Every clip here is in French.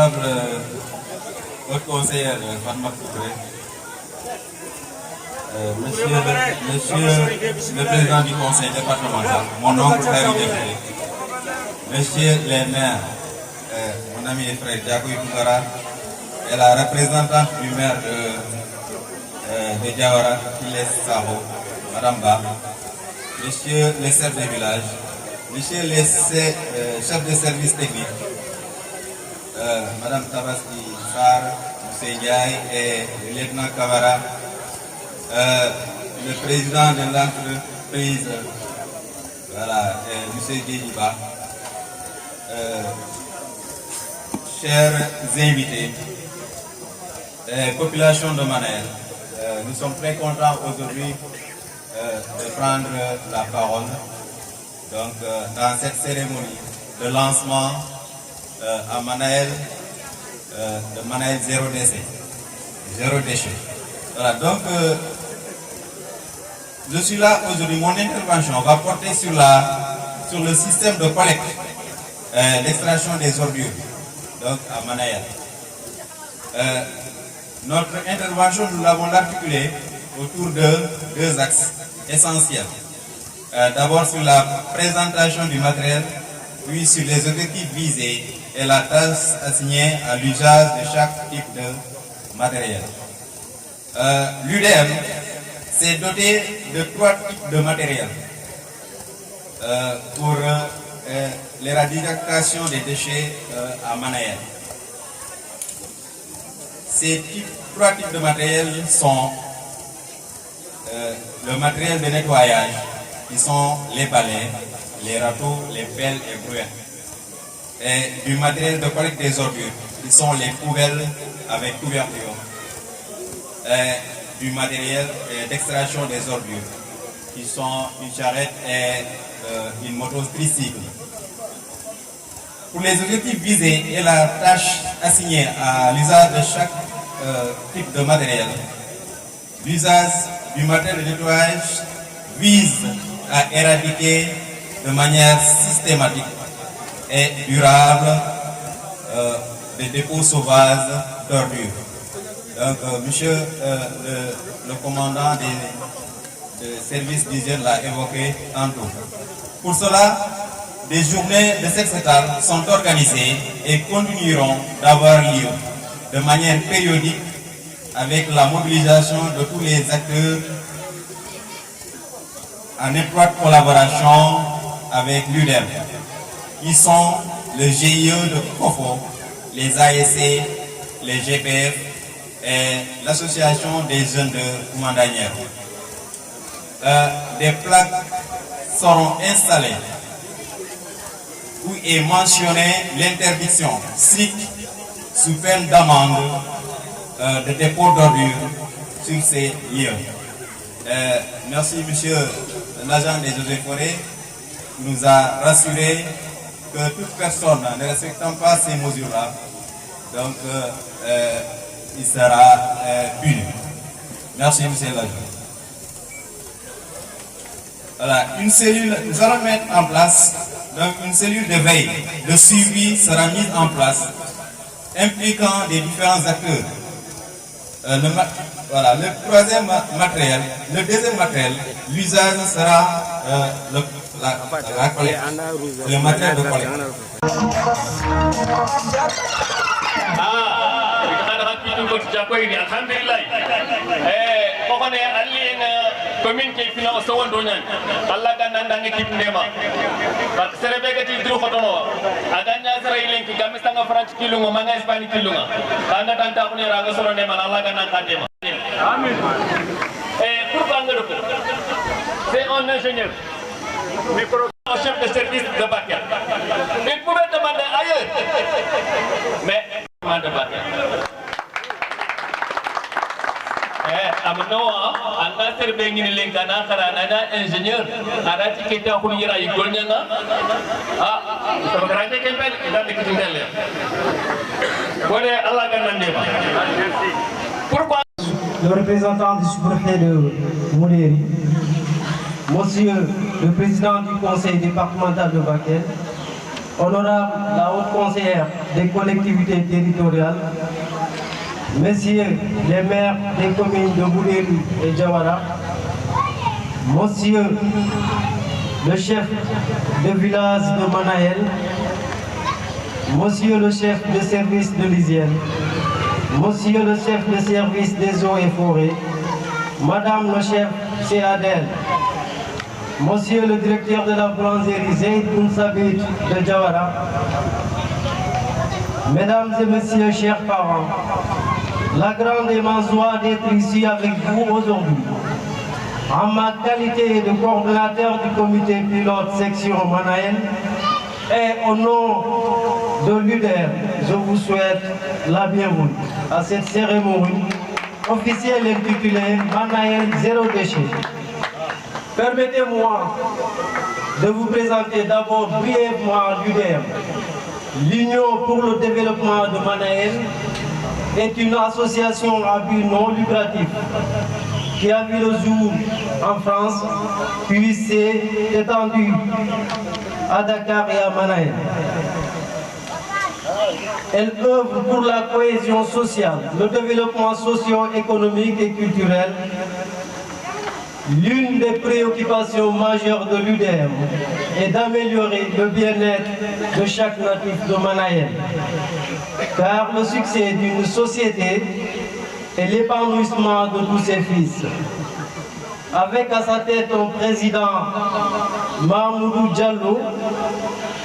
honorable haute conseillère Fatma Touré, monsieur le président du conseil départemental, mon oncle Harry Defré, monsieur les maires, mon ami et frère Diakoy Tougara, et la représentante du maire de Diawara, Kiles Sabo, Madame Ba, monsieur les chefs de village, monsieur les chefs de service technique, Madame Tabaski Sar, monsieur Ndiaye et le lieutenant Kavara, le président de l'entreprise, voilà, monsieur Guédiba, chers invités, population de Manael, nous sommes très contents aujourd'hui de prendre la parole donc, dans cette cérémonie de lancement à Manael, de Manael zéro déchet. Voilà, donc je suis là aujourd'hui, mon intervention va porter sur le système de collecte, d'extraction des ordures, donc à Manael. Notre intervention, nous l'avons articulée autour de deux axes essentiels. D'abord sur la présentation du matériel, puis sur les objectifs visés et la tâche assignée à l'usage de chaque type de matériel. L'UDM s'est doté de 3 types de matériel pour l'éradication des déchets à Manael. Ces 3 types de matériel sont le matériel de nettoyage, qui sont les balais, les râteaux, les pelles et brouettes. Et du matériel de collecte des ordures, qui sont les poubelles avec couverture. Et du matériel d'extraction des ordures, qui sont une charrette et une moto tricycle. Pour les objectifs visés et la tâche assignée à l'usage de chaque type de matériel, l'usage du matériel de nettoyage vise à éradiquer de manière systématique et durable des dépôts sauvages d'ordures. Donc, monsieur le commandant des services d'hygiène l'a évoqué tantôt. Pour cela, des journées de sexétal sont organisées et continueront d'avoir lieu de manière périodique avec la mobilisation de tous les acteurs en étroite collaboration avec l'UDEM, qui sont le GIE de COFO, les ASC, les GPF et l'association des jeunes de Koumandanière. Des plaques seront installées où est mentionnée l'interdiction stricte sous peine d'amende de dépôt d'ordures sur ces lieux. Merci monsieur l'agent des eaux et forêts qui nous a rassuré que toute personne ne respectant pas ces mesures-là, donc il sera puni. Merci monsieur l'agent. Voilà, une cellule, nous allons mettre en place donc une cellule de veille, de suivi sera mise en place, impliquant des différents acteurs. Voilà, le troisième matériel, le deuxième matériel, l'usage sera la collecte, le matériel de collecte. commune qui finance au Donyan, Allah Gananda équipe Nema. Parce que c'est le bégat du Drogono, Aganya Israël qui Gamistanga France Kilunga, Manga Espagne Kilunga, Kanda Tantapuni Ragasolo Nema, Allah Gananda. Amen. Et pourquoi c'est un ingénieur, un chef de service de Bakia. Il pouvait demander ailleurs, mais demande de Bakia. Amnoa, anga serbe ngini lengkana karana na ingénieur arati kita kulira igolnya na so garante kempel ida dikitindel bode Allah ganande ba. Pourquoi le représentant du sous-préfet de Moudéry, monsieur le président du conseil départemental de Bakel, honorable la haute conseillère des collectivités territoriales, messieurs les maires des communes de Boudérou et Diawara, monsieur le chef de village de Manaël, monsieur le chef de service de l'hygiène, monsieur le chef de service des eaux et forêts, madame le chef CADL, monsieur le directeur de la boulangerie Zaid Sabit de Diawara, mesdames et messieurs, chers parents, la grande immense joie d'être ici avec vous aujourd'hui. En ma qualité de coordonnateur du comité pilote section Manaël et au nom de l'UDER, je vous souhaite la bienvenue à cette cérémonie officielle intitulée Manaël Zéro Déchet. Permettez-moi de vous présenter d'abord brièvement l'UDER. L'Union pour le développement de Manaël est une association à but non lucratif qui a vu le jour en France, puis s'est étendue à Dakar et à Manaël. Elle œuvre pour la cohésion sociale, le développement socio-économique et culturel. L'une des préoccupations majeures de l'UDEM est d'améliorer le bien-être de chaque natif de Manaël. Car le succès d'une société est l'épanouissement de tous ses fils. Avec à sa tête un président, Mahmoudou Diallo,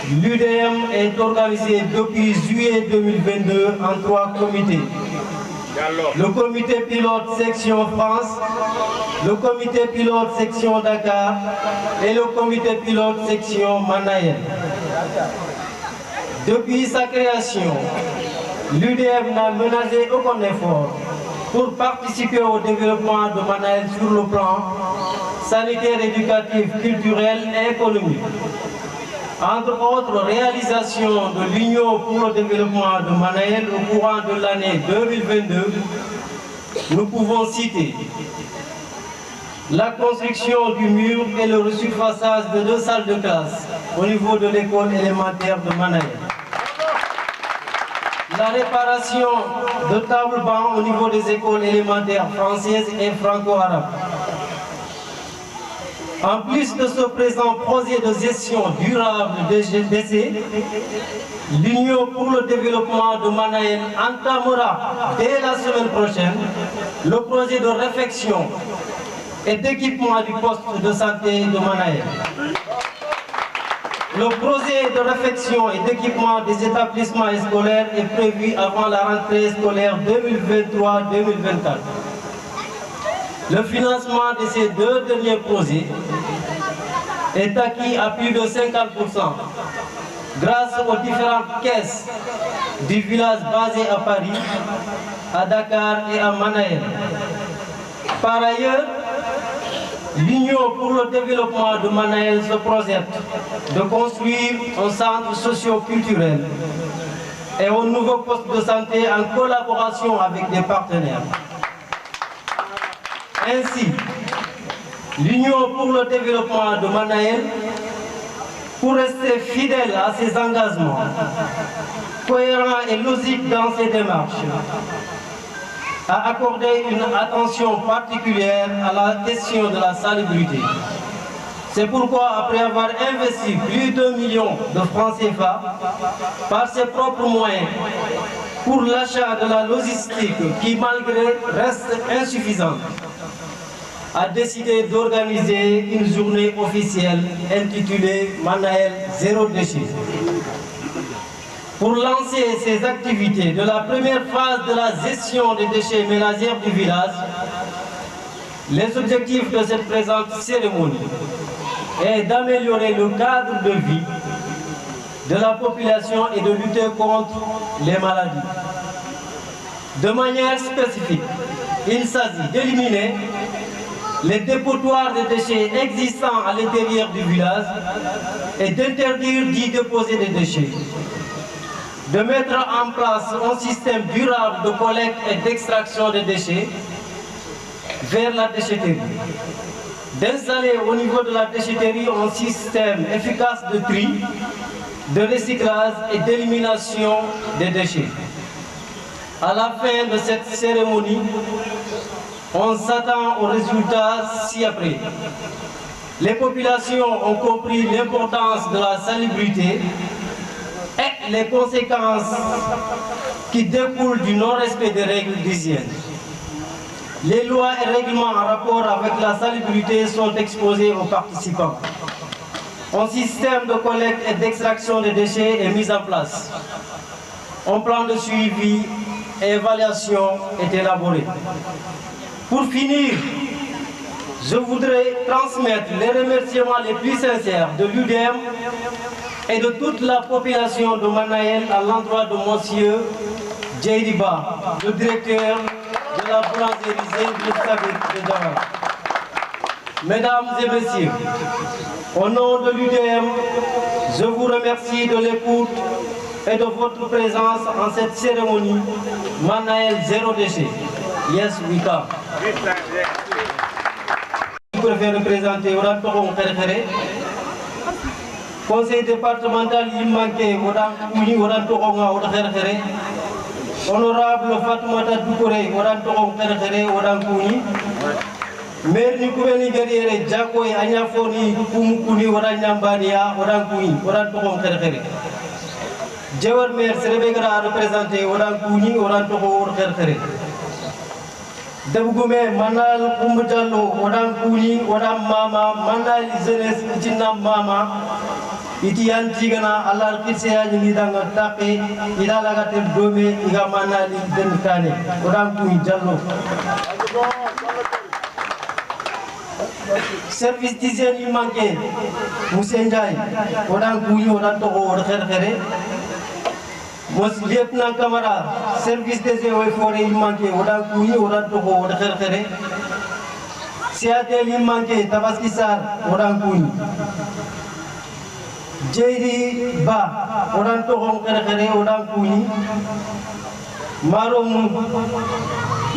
l'UDM est organisée depuis juillet 2022 en 3 comités. Le comité pilote section France, le comité pilote section Dakar et le comité pilote section Manaël. Depuis sa création, l'UDM n'a ménagé aucun effort pour participer au développement de Manaël sur le plan sanitaire, éducatif, culturel et économique. Entre autres réalisations de l'Union pour le développement de Manaël au courant de l'année 2022, nous pouvons citer la construction du mur et le resurfaçage de 2 salles de classe au niveau de l'école élémentaire de Manaël. La réparation de tables-bancs au niveau des écoles élémentaires françaises et franco-arabes. En plus de ce présent projet de gestion durable des déchets, l'Union pour le développement de Manaël entamera dès la semaine prochaine le projet de réfection et d'équipement du poste de santé de Manaël. Le projet de réfection et d'équipement des établissements scolaires est prévu avant la rentrée scolaire 2023-2024. Le financement de ces 2 derniers projets est acquis à plus de 50% grâce aux différentes caisses du village basé à Paris, à Dakar et à Manaël. Par ailleurs, l'Union pour le développement de Manaël se projette de construire un centre socio-culturel et un nouveau poste de santé en collaboration avec des partenaires. Ainsi, l'Union pour le développement de Manaël, pour rester fidèle à ses engagements, cohérent et logique dans ses démarches, a accordé une attention particulière à la question de la salubrité. C'est pourquoi, après avoir investi plus de 1 million de francs CFA par ses propres moyens pour l'achat de la logistique qui, malgré, reste insuffisante, a décidé d'organiser une journée officielle intitulée Manaël Zéro Déchet. Pour lancer ces activités de la première phase de la gestion des déchets ménagers du village, les objectifs de cette présente cérémonie est d'améliorer le cadre de vie de la population et de lutter contre les maladies. De manière spécifique, il s'agit d'éliminer les dépotoirs de déchets existants à l'intérieur du village et d'interdire d'y déposer des déchets. De mettre en place un système durable de collecte et d'extraction des déchets vers la déchetterie. D'installer au niveau de la déchetterie un système efficace de tri, de recyclage et d'élimination des déchets. À la fin de cette cérémonie, on s'attend aux résultats ci-après. Les populations ont compris l'importance de la salubrité et les conséquences qui découlent du non-respect des règles d'hygiène. Les lois et règlements en rapport avec la salubrité sont exposés aux participants. Un système de collecte et d'extraction des déchets est mis en place. Un plan de suivi et évaluation est élaboré. Pour finir, je voudrais transmettre les remerciements les plus sincères de l'UDM et de toute la population de Manaël à l'endroit de monsieur Djeiriba, le directeur de la boulangerie Zeynep Sabir de Djawara. Mesdames et messieurs, au nom de l'UDM, je vous remercie de l'écoute et de votre présence en cette cérémonie Manaël Zéro Déchet. Yes, we come. Je préfère représenter Oran Toron Khere, conseil départemental Yimanke, Oran Toronga, Oran Khere, honorable Fatoumata Doukouré, Oran Toron Khere, Oran Kouni, maire du Koumeni Guerriere, Djakoy, Agnafoni, Koumkouni, Oran Nyambania, Oran Kouni, Oran Toron Khere. Djawar maire Serebegra représenté Oran Kouni, Oran Toron Khere. Dabugoume Manal Koumdjalo, Oran Kouni, Oran Mama, Manal Zenes, Itina Mama, Itian Tigana, Alal Kisea, Nidanga Tape, Ilalagatel Dome, Igamana, Denkane, Oran Kouni Djalo. Service d'hygiène il manquait, Moussenjaï, Oran Kouni, Oran Toro, Khere. Lieutenant camarade, service des eaux et forêts il manquait, Oran Kouni, Oran Toro, Khere. Seatel il manquait, Tabaskissar, Oran Kouni. Djeiri Ba, Oran Toro, Khere, Oran Kouni. Marom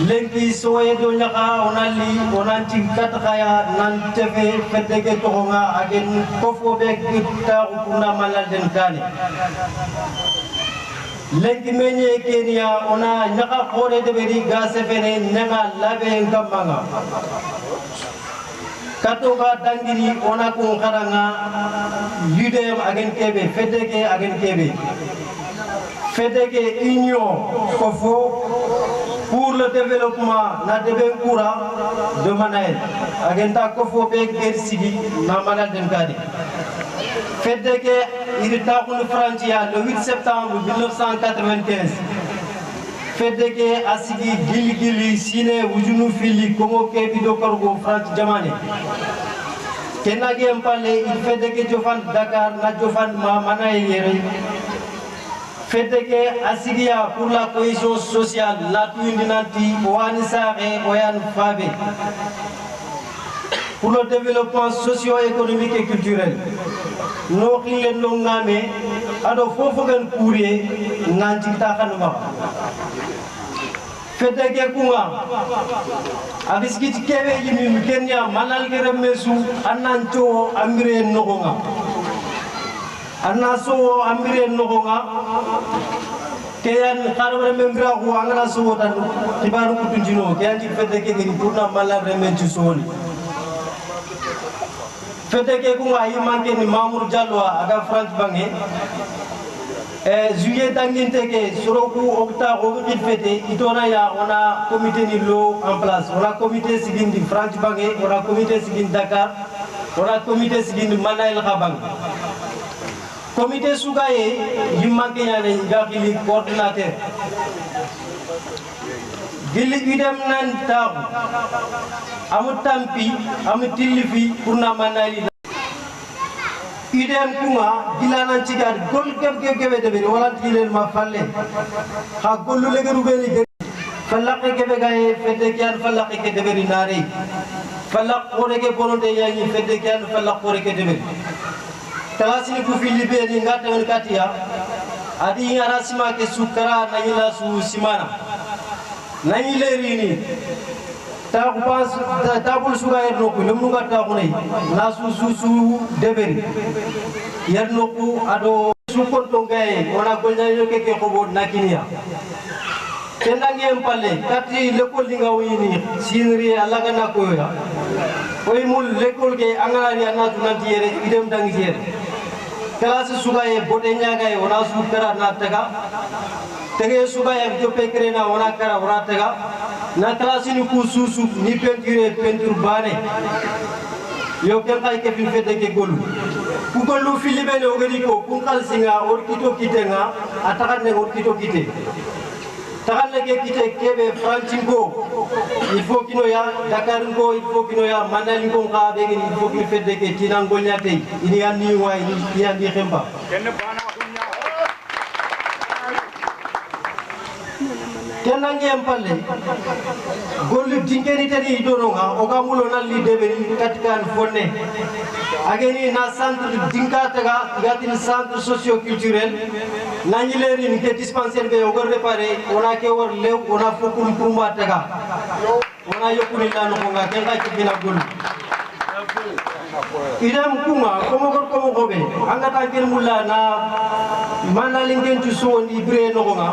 Lenki Soye Donyaka, Onali, Onanti Katakaya, Nantefe, Feteke Toronga, again Kofobek, Tarukuna Maladen Kane. Lenki Menye Kenya, Ona Naka Kore de Beri, Gasefene, Nega Labe Nkamanga. Katoga Dangiri, Onako Karanga, Ludem again Kebe, Feteke again Kebe. Fedeke Union Kofo pour le développement na Debenkoura de Manaël. Agenda Kofo Bek Gersigi na Manal Denkadi. Fedeke Iritakoun Frantia le 8 septembre 1995. Fedeke Asigi Gilgili Sine Wujunu Fili Kongo Kebido Korgo France Jamane. Kenagi Mpale il Fedeke Jofan Dakar na Jofan Manaël Yere. Fedeke Asigia pour la cohésion sociale, la Tuindinanti, Ouanisare, Oyan Fabe. Pour le développement socio-économique et culturel. Nous avons nommé Ado Fofogen Kouré, Nanjita Khanuma. Fedeke Kunga, Abiskit Keve Yimi, Kenya, Manal Geremesu, Anancho, Amire Nogonga. Anaso Amire Nogonga, Kayan Harvard Membra who Angaraso and Tibaru Kutunjino, Kayan Fedeke in Puna Malarementu Soli. Fedeke Kunga, Imanke, Mamur Jalwa, Aga France Bange, Juillet Tanginteke, Soroku, Okta, Ogit Fete, Itonaya, on a comité Nilo en place, on a comité Sigin de France Bange, on a comité Sigin Dakar, on a comité Sigin de Manaël Rabang. Comité Sougaye, il manque un coordinateur. Gili idem nan taw amu tampi amu tilifi pour na manali idem kuma gilanan cigar gol gebe de wala tilen ma falle ha gollu le geru beni falaqe gebe gaye fete kyan falaqe ke de nari falaq ore ke bononde yayi fete kyan falaq ore ke de Talasini kufili beni ngata wenkatia adi arasima ke sukara na ila su simana na ile rini ta kupas tabul suga erno ku lemu ngata kunai na su deberi yerno ku ado sukonto gaye ona golnya yo ke ko nakinia kendangi empale kati lekol dinga wini sinri alaga na koya oy mul lekol ke angari anatu nanti yere idem dangi yere kelas sugaye bodenya gaye ona sukara na taga tege sugaye jope krena ona kara ora taga na kelas ni ku susu ni peinture bane yo ken kay ke fi fete ke golu ku golu filibe ne ogari ko kun kalsinga or kito kitenga ataka ne or kito kite takan lagi kita kebe Francinko il faut kino ya Dakar ko il faut kino ya Mandalin ko ka be il faut kino fedde ke tinango nyate ini andi wa ini andi khemba kenangi empalle gollu dingeni tani idononga o gamulo nalli debeni katkan fonne ageni na centre dinka taga gatin centre socio culturel nanyileri ni ke dispensaire be ogor repare ona ke wor lew ona fokum kumba taga ona yokuni lanu ko nga kenga kibina gollu idam kuma komo gobe anga tankel mulla na manalingen tu so ni bre no nga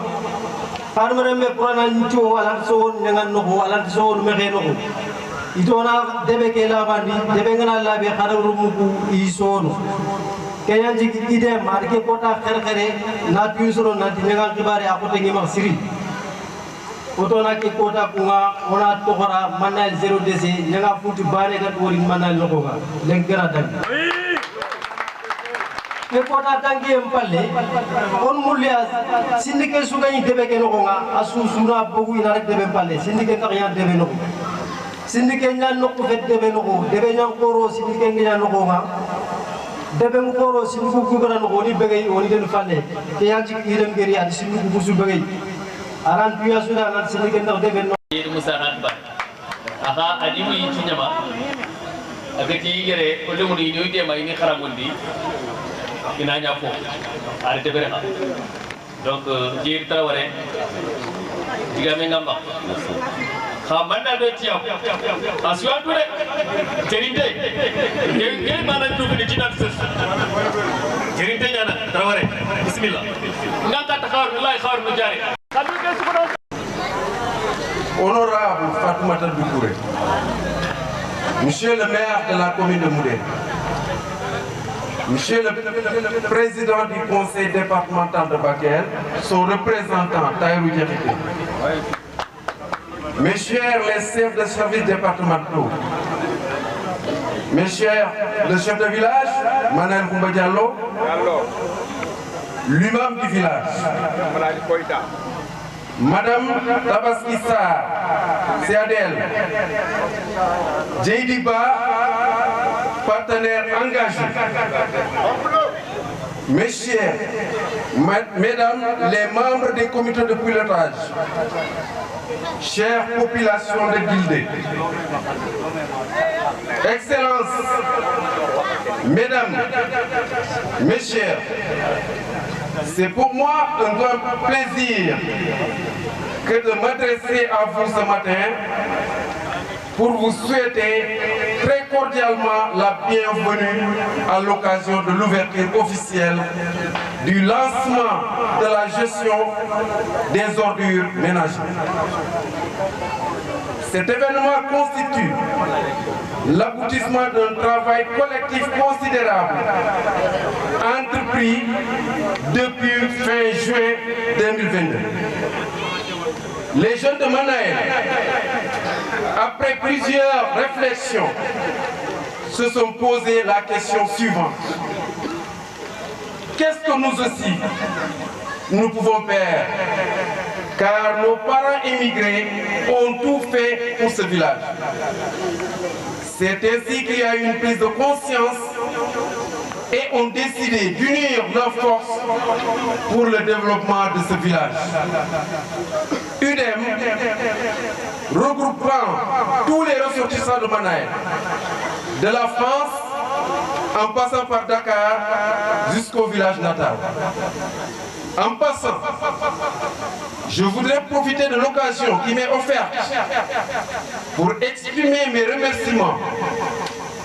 parmere me purana nito ala so ngan no ko ala so me ge no ko idona debe ke la bandi debe ngana la be khararu mu ku isono kenya jigi ide marke kota khere na tuisoro na tinga kibare akote ngi ma siri otona ke kota kunga ona tokora manal 0 dc nga futi bare ga wori manal no ko ga lengara dang ke kota tangi empalle on mulia sindike sugani debe ke no nga asu sura bogu ina rek debe empalle sindike ka ya debe no sindike nyan no ko fet debe no debe nyan koro sindike nyan no nga debe mu koro sindiku ku bara no ni begay oni den falle ke ya ci idem geri ad sindiku busu begay aran tuya suda ngat sindike ndax debe no Musa Hanba aha adimu yi tunyama agati yere ko lemu ni de ma ini kharamundi ina ñafo arrêté bere donc jiri traware diga me ngamba khamanda do tiam aswan dure jerinte ke mana tu ni jinan ses jerinte ñana traware bismillah ngata takhawr wallahi khawr no jari kadu ke su ko Honorable Fatoumata Doucouré, Monsieur le maire de la commune de Moudé, Monsieur le président du conseil départemental de Bakel, son représentant Taïrou Djerité, mes chers les chefs de service départementaux, mes chers le chef de village, Manel Koumba Diallo, l'imam du village, Madame Tabaski Sarr, CADL, Djeidiba, partenaire engagé. Mes chers, mesdames les membres des comités de pilotage, chère population de Guildé, Excellences, mesdames, mes chers, c'est pour moi un grand plaisir que de m'adresser à vous ce matin pour vous souhaiter très cordialement la bienvenue à l'occasion de l'ouverture officielle du lancement de la gestion des ordures ménagères. Cet événement constitue l'aboutissement d'un travail collectif considérable entrepris depuis fin juin 2022. Les jeunes de Manaël, après plusieurs réflexions, se sont posé la question suivante. Qu'est-ce que nous aussi, nous pouvons faire? Car nos parents immigrés ont tout fait pour ce village. C'est ainsi qu'il y a eu une prise de conscience et ont décidé d'unir leurs forces pour le développement de ce village. UDEM, regroupant tous les ressortissants de Manaël, de la France, en passant par Dakar jusqu'au village natal. En passant, je voudrais profiter de l'occasion qui m'est offerte pour exprimer mes remerciements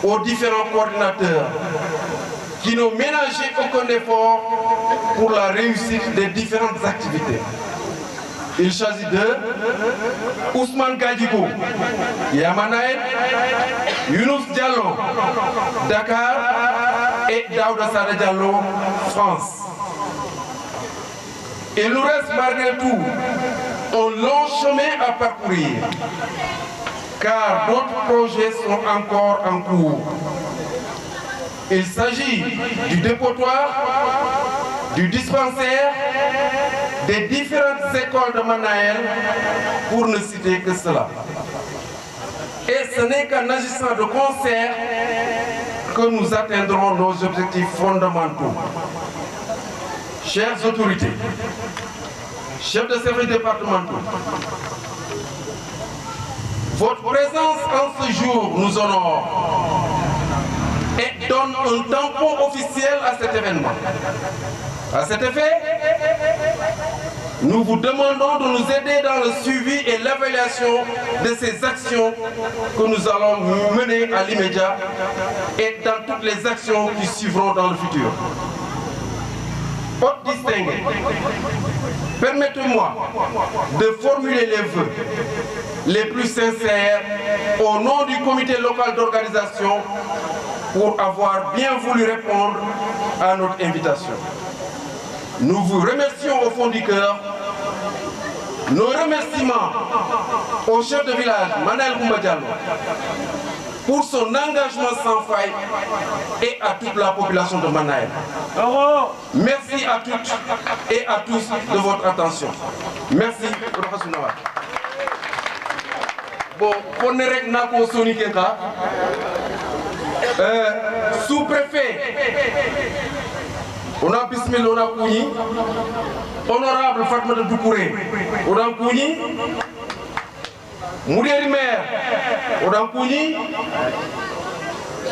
aux différents coordinateurs qui n'ont ménagé aucun effort pour la réussite des différentes activités. Il s'agit de Ousmane Gadjigo, Yamanaï, Younous Diallo, Dakar et Daouda Sada Diallo, France. Il nous reste malgré tout un long chemin à parcourir, car d'autres projets sont encore en cours. Il s'agit du dépotoir, du dispensaire, des différentes écoles de Manaël, pour ne citer que cela. Et ce n'est qu'en agissant de concert que nous atteindrons nos objectifs fondamentaux. Chères autorités, chefs de service départementaux, votre présence en ce jour nous honore et donne un tampon officiel à cet événement. À cet effet, nous vous demandons de nous aider dans le suivi et l'évaluation de ces actions que nous allons mener à l'immédiat et dans toutes les actions qui suivront dans le futur. Hôtes distingués, permettez-moi de formuler les vœux les plus sincères au nom du comité local d'organisation pour avoir bien voulu répondre à notre invitation. Nous vous remercions au fond du cœur. Nos remerciements au chef de village, Manaël Koumba Diallo, pour son engagement sans faille et à toute la population de Manaël. Merci à toutes et à tous de votre attention. Merci. Bon, on est sous-préfet, on a Bismillah, on a Kouni, honorable Fatmata Doukouré, on a Kouni, Moudéri maire, on a Kouni,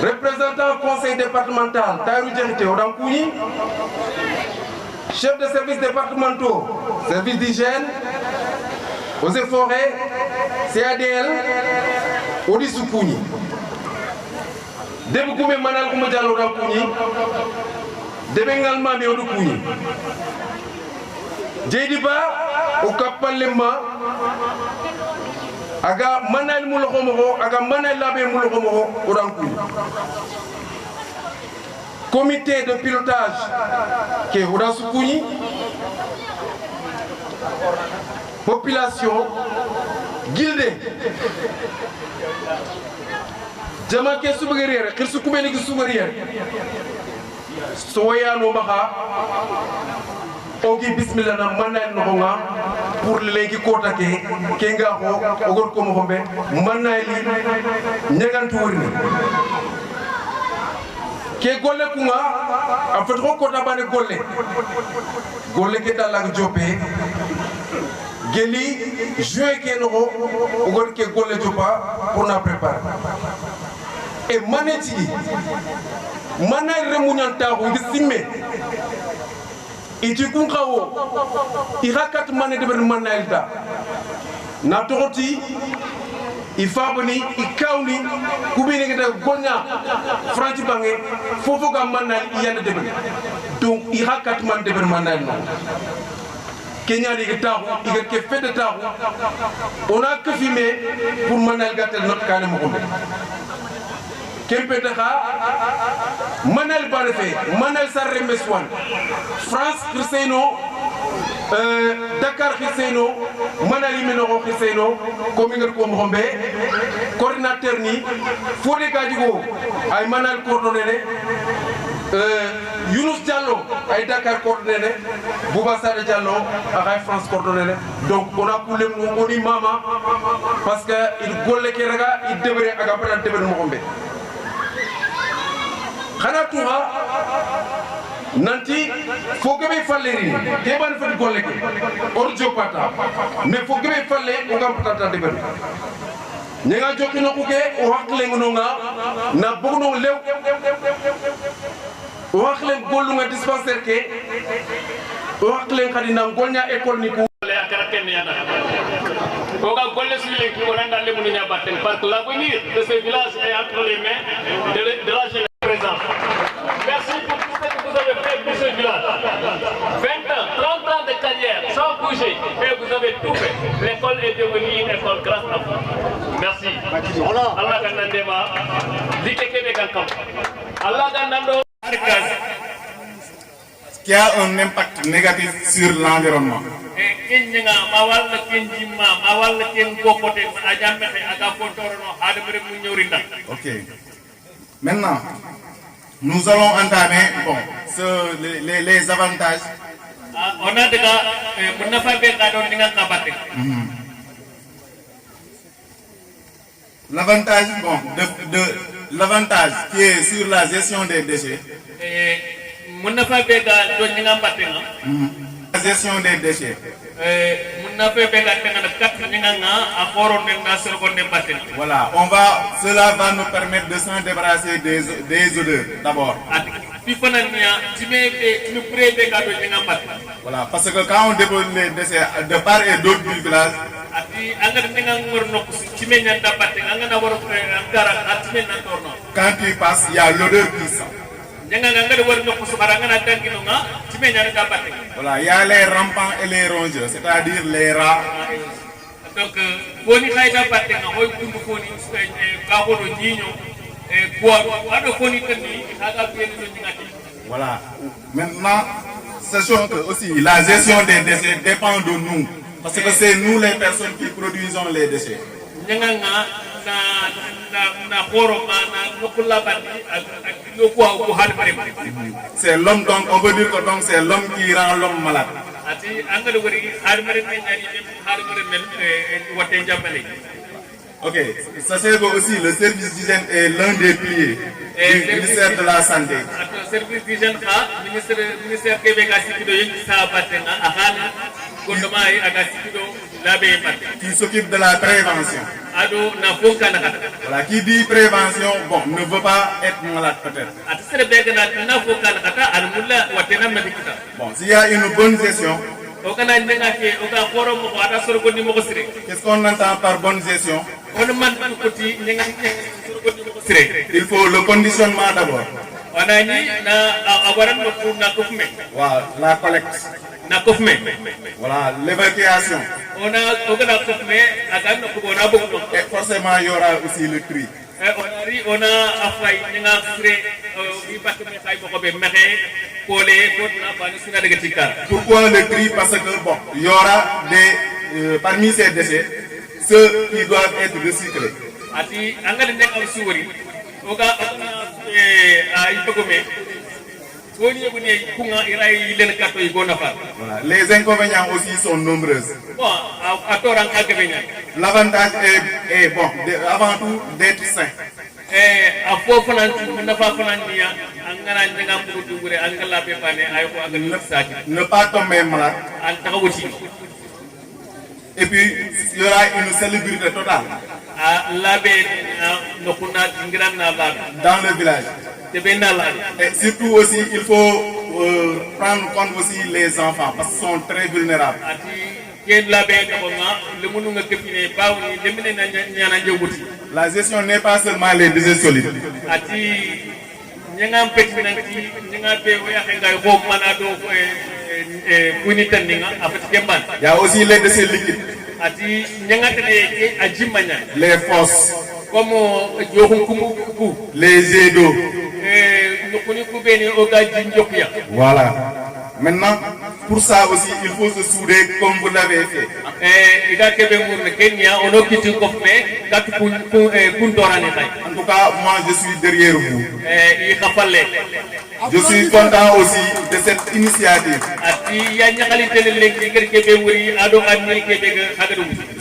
représentant conseil départemental, Taïrou Djerité, on a Kouni, chef de service départementaux, service d'hygiène, aux forêts, CADL, Odissou Kouni. Débou Koumé Manal Koumba Diallo on a Kouni, Débengal Mami on a Kouni. Djeidiba, au Kapalema, Aga Manal Moulomoro, Aga Manal Labé Moulomoro, on a Kouni. Comité de pilotage, qui est Oda Soukouni. Population, Gildé. Jamake Soubagarière, Kirsoukoumeni Soubagarière. Soya Nomaha, Ogi Bismillah Manal Nonga, pour les qui Kotake, Kenga Ho, Ogor Komombe, Manaili, Nyagantourni. Ke Gole Kunga, a fait trop Kotabane Gole. Gole Keta Lag Jopé. Geli, juin Kenoro, Ogor Ke Gole Jopa, pour la préparer. Et Maneti, Manay Remounianta, ou Gissime, et tu Kunkao, Irakat Mané de Manailda, Natoroti, Ifaboni, Ikauni, Koubini de Gonya, Franchi Bangé, Fofoga Manal, Yann de Ben. Donc, Irakat Man de Manal. Kenya les Tarou, il a fait de Tarou. On a que filmé pour Manal Gatel notre canne Mokoumé. Kempetaka, Manal Barefé, Manal Sarre Meswan, France Christeno, Dakar Christeno, Manali Menoro Christeno, Communal Comrombe, coordinateur Ni, Fodé Gadjigo, Ay Manal coordonné, Younous Diallo, Ay Dakar coordonné, Bouba Sade Diallo, Ay France coordonné. Donc on a coulé mon mama parce qu'il golle Kerega, il devrait agapana devrait Mokombe. Khanatoura, Nanti, faut que me fasse les Kéban fait golle, Orjo Pata, mais faut que me fasse les Ogapata de Ben. Nega Jokino Kouke, ou Haklengonga, n'a Bono Lew. Waklen golunga dispensaire ke waklen kadina golnya école ni ko le akaraken yana oga golle sile ki oranda le munya batten parce que l'avenir de ce village est entre les mains de la jeunesse présente. Merci pour village. 20 ans, 30 ans de carrière, sans bouger, et vous avez tout fait. L'école est devenue une école grâce à vous. Merci. Allah Ganandema, Likeke Gankam. Allah Ganando. Qui a un impact négatif sur l'environnement. Ok. Maintenant, nous allons entamer les avantages. On a déjà l'avantage l'avantage qui est sur la gestion des déchets. La gestion des déchets. Voilà, cela va nous permettre de s'en débarrasser des odeurs d'abord. Voilà, parce que quand on dépose les déchets de part et d'autre du village, quand tu passes, il y a l'odeur qui sent. Voilà, il y a les rampants et les rongeurs, c'est-à-dire les rats. Donc, voilà. Maintenant, sachant que aussi la gestion des déchets dépend de nous. Parce que c'est nous les personnes qui produisons les déchets. C'est l'homme, donc on peut dire que c'est l'homme qui rend l'homme malade. Ok, sachez que aussi le service d'hygiène est l'un des piliers du ministère de la Santé. Qui s'occupe de la prévention. Voilà, qui dit prévention, bon, ne veut pas être malade peut-être. Bon, s'il y a une bonne gestion, qu'est-ce qu'on entend par bonne gestion? Il faut le conditionnement d'abord. Voilà, la collecte. Voilà, l'évacuation. Et forcément, il y aura aussi le tri. Pourquoi le tri? Parce que bon, il y aura parmi ces déchets, ceux qui doivent être recyclés. Voilà. Les inconvénients aussi sont nombreux. L'avantage est bon, avant tout d'être sain. Ne pas tomber malade. Et puis, il y aura une salubrité totale dans le village. Et surtout aussi, il faut prendre compte aussi les enfants parce qu'ils sont très vulnérables. La gestion n'est pas seulement les déchets solides. Il y a aussi les déchets liquides. Les fosses. Les jets d'eau. Voilà. Maintenant, pour ça aussi, il faut se souder comme vous l'avez fait. En tout cas, moi je suis derrière vous. Je suis content aussi de cette initiative.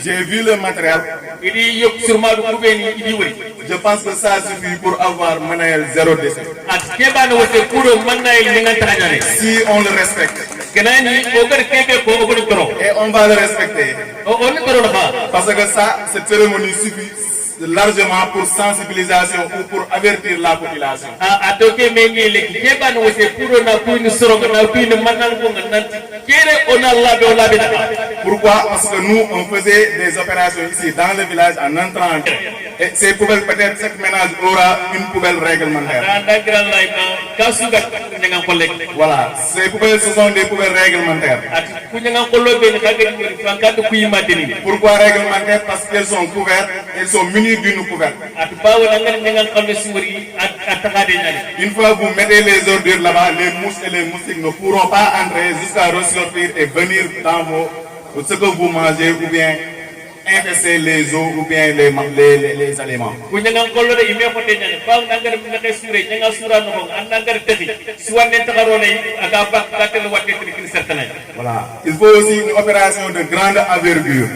J'ai vu le matériel. Je pense que ça suffit pour avoir manuel zéro déchet. Si on le respecte. Et on va le respecter. Parce que ça, cette cérémonie suffit largement pour sensibilisation ou pour avertir la population. Atoke mengi le keba no se puro na puini soronga na puini manal ko nanti kere ona labe o labe. Pourquoi? Parce que nous on faisait des opérations ici dans le village en entrant. Et ces poubelles, peut-être chaque ménage aura une poubelle réglementaire. Voilà, ces poubelles ce sont des poubelles réglementaires. Pourquoi réglementaires? Parce qu'elles sont couvertes, elles sont munies d'une couverte. Une fois que vous mettez les ordures là-bas, les mouches et les moustiques ne pourront pas entrer jusqu'à ressortir et venir dans ce que vous mangez ou bien infester les eaux ou bien les aliments. Voilà. Il faut aussi une opération de grande envergure.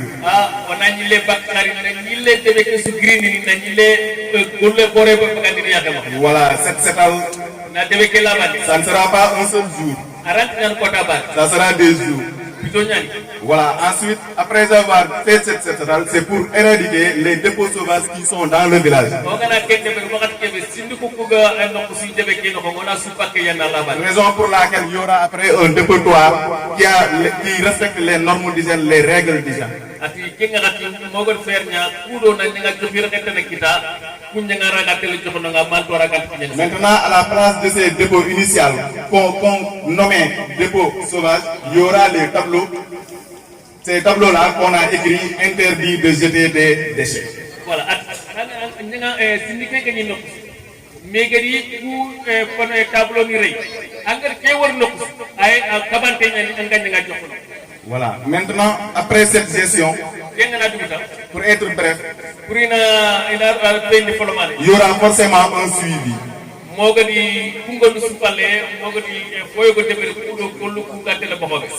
Voilà, ça ne sera pas un seul jour. Ça sera des jours. Voilà, ensuite, après avoir fait cette centrale, c'est pour éradiquer les dépôts sauvages qui sont dans le village. Raison pour laquelle il y aura après un dépotoir qui respecte les normes d'hygiène, les règles d'hygiène. Maintenant, à la place de ces dépôts initiaux qu'on nommait dépôts sauvages, il y aura les tableaux. Ces tableaux-là qu'on a écrit interdit de jeter des déchets. Voilà. Voilà. Maintenant, après cette gestion, pour être bref, il y aura forcément un suivi.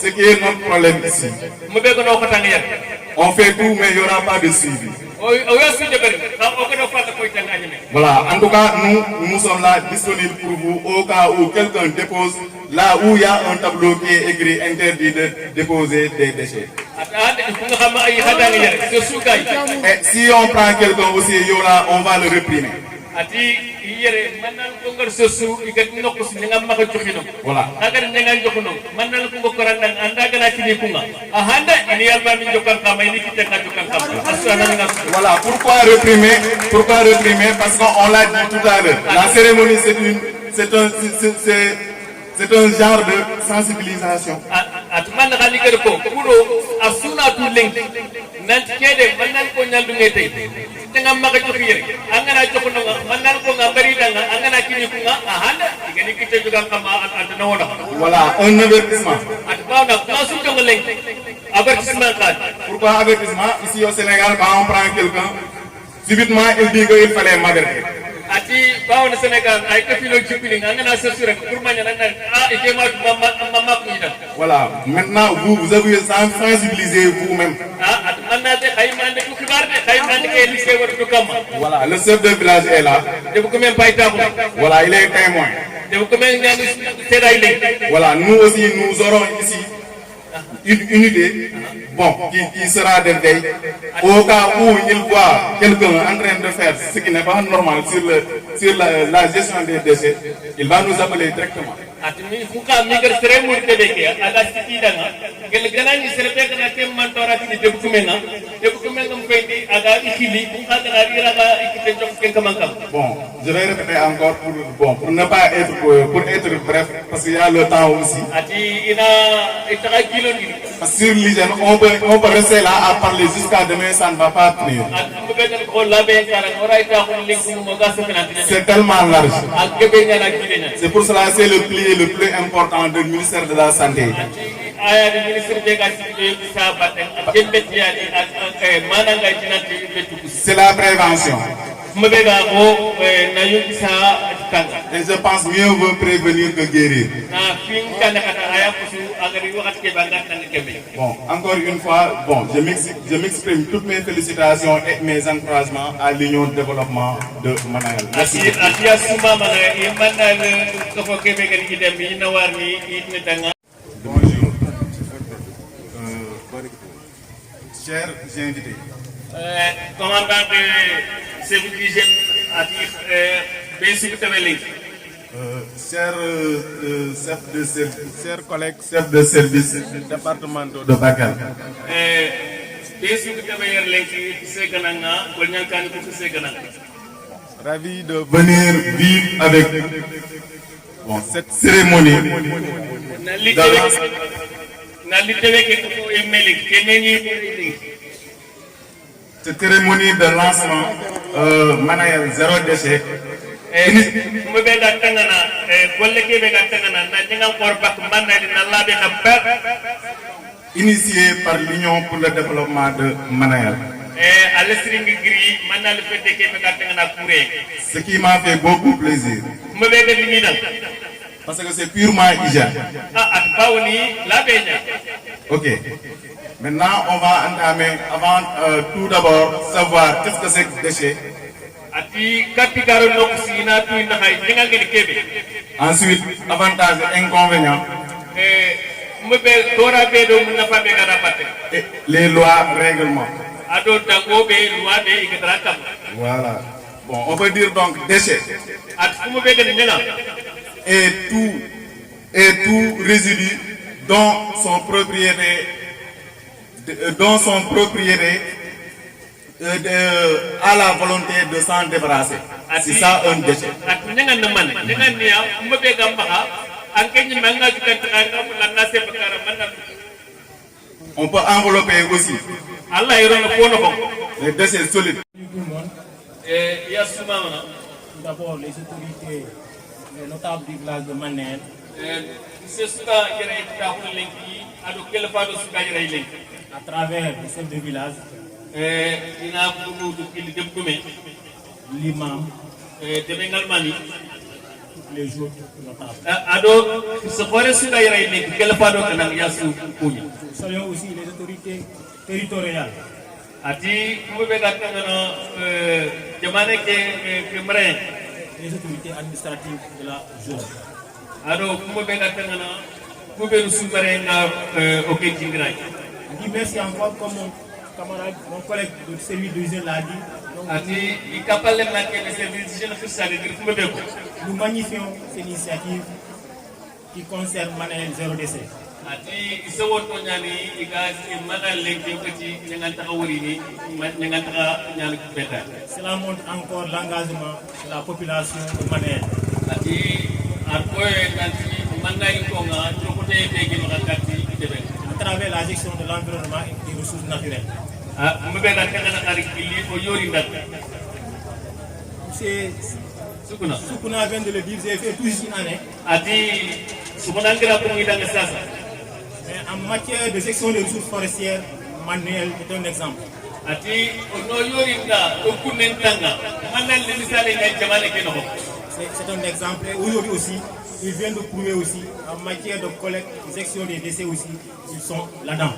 Ce qui est notre problème ici. On fait tout, mais il n'y aura pas de suivi. Voilà, en tout cas, nous sommes là disponibles pour vous au cas où quelqu'un dépose là où il y a un tableau qui est écrit interdit de déposer des déchets. Et si on prend quelqu'un aussi, on va le réprimer. Voilà. Voilà, pourquoi réprimer? Pourquoi réprimer? Parce qu'on l'a dit tout à l'heure. La cérémonie, c'est un genre de sensibilisation. Voilà, un avertissement. Pourquoi avertissement? Ici au Sénégal, quand on prend quelqu'un, subitement il dit qu'il fallait m'avertir. Voilà, maintenant vous avez sensibilisé vous-même. Voilà, le chef de village est là. Voilà, il est témoin. Voilà, nous aussi nous aurons ici une unité qui sera de veille au cas où il voit quelqu'un en train de faire ce qui n'est pas normal sur la gestion des déchets, il va nous appeler directement. Bon, je vais répéter encore pour ne pas être pour être bref, parce qu'il y a le temps aussi. Sur l'hygiène, on peut rester là à parler jusqu'à demain, ça ne va pas tenir. C'est tellement large. C'est pour cela que c'est le pilier le plus important du ministère de la Santé. C'est la prévention. Et je pense mieux vaut prévenir que guérir. Bon, encore une fois, je m'exprime toutes mes félicitations et mes encouragements à l'Union de développement de Manayal. Merci. Bonjour. Chers invités, commandant de service d'hygiène attire basic traveling. Chers collègues, chefs de service du département de Bakel. Basic traveler lenki segananga golnyankani ko segananga. Ravi de venir vivre avec cette cérémonie cette cérémonie de lancement manuel zéro déchet initié par l'Union pour le développement de Manayel. Ce qui m'a fait beaucoup plaisir. Parce que c'est purement hygiène. Ok. Maintenant, on va entamer, avant tout d'abord, savoir qu'est-ce que c'est que déchet. Ensuite, avantages et inconvénients. Et les lois, règlements. Voilà. Bon, on peut dire donc déchet. Et tout résidu dont son propriété a la volonté de s'en débarrasser. C'est ça un déchet. On peut envelopper aussi les déchets solides. D'abord les autorités, les notables du village de Manel. À travers les chefs de village, l'imam, tous les jours notables. Saluons aussi les autorités territoriales. Les autorités administratives de la zone. Je dis merci encore comme mon camarade, mon collègue de service d'hygiène l'a dit. Nous magnifions cette initiative qui concerne Manel zéro déchet. Cela montre encore l'engagement de la population de Manel. À travers la gestion de l'environnement et des ressources naturelles. Soukouna vient de le dire, j'ai fait tout une année. Mais en matière de gestion des ressources forestières, Manuel est un exemple. C'est un exemple. Aujourd'hui aussi, ils viennent de prouver aussi, en matière de collecte, gestion des décès aussi, ils sont là-dedans.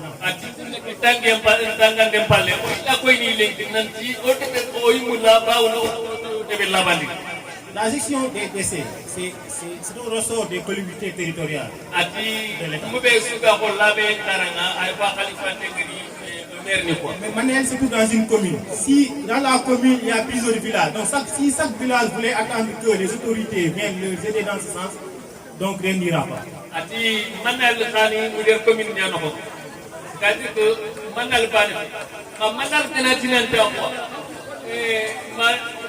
La gestion des décès, c'est un ressort des collectivités territoriales. Mais Manel, c'est tout dans une commune. Si dans la commune, il y a plusieurs villages, donc si chaque village voulait attendre que les autorités viennent les aider dans ce sens, donc rien n'ira pas.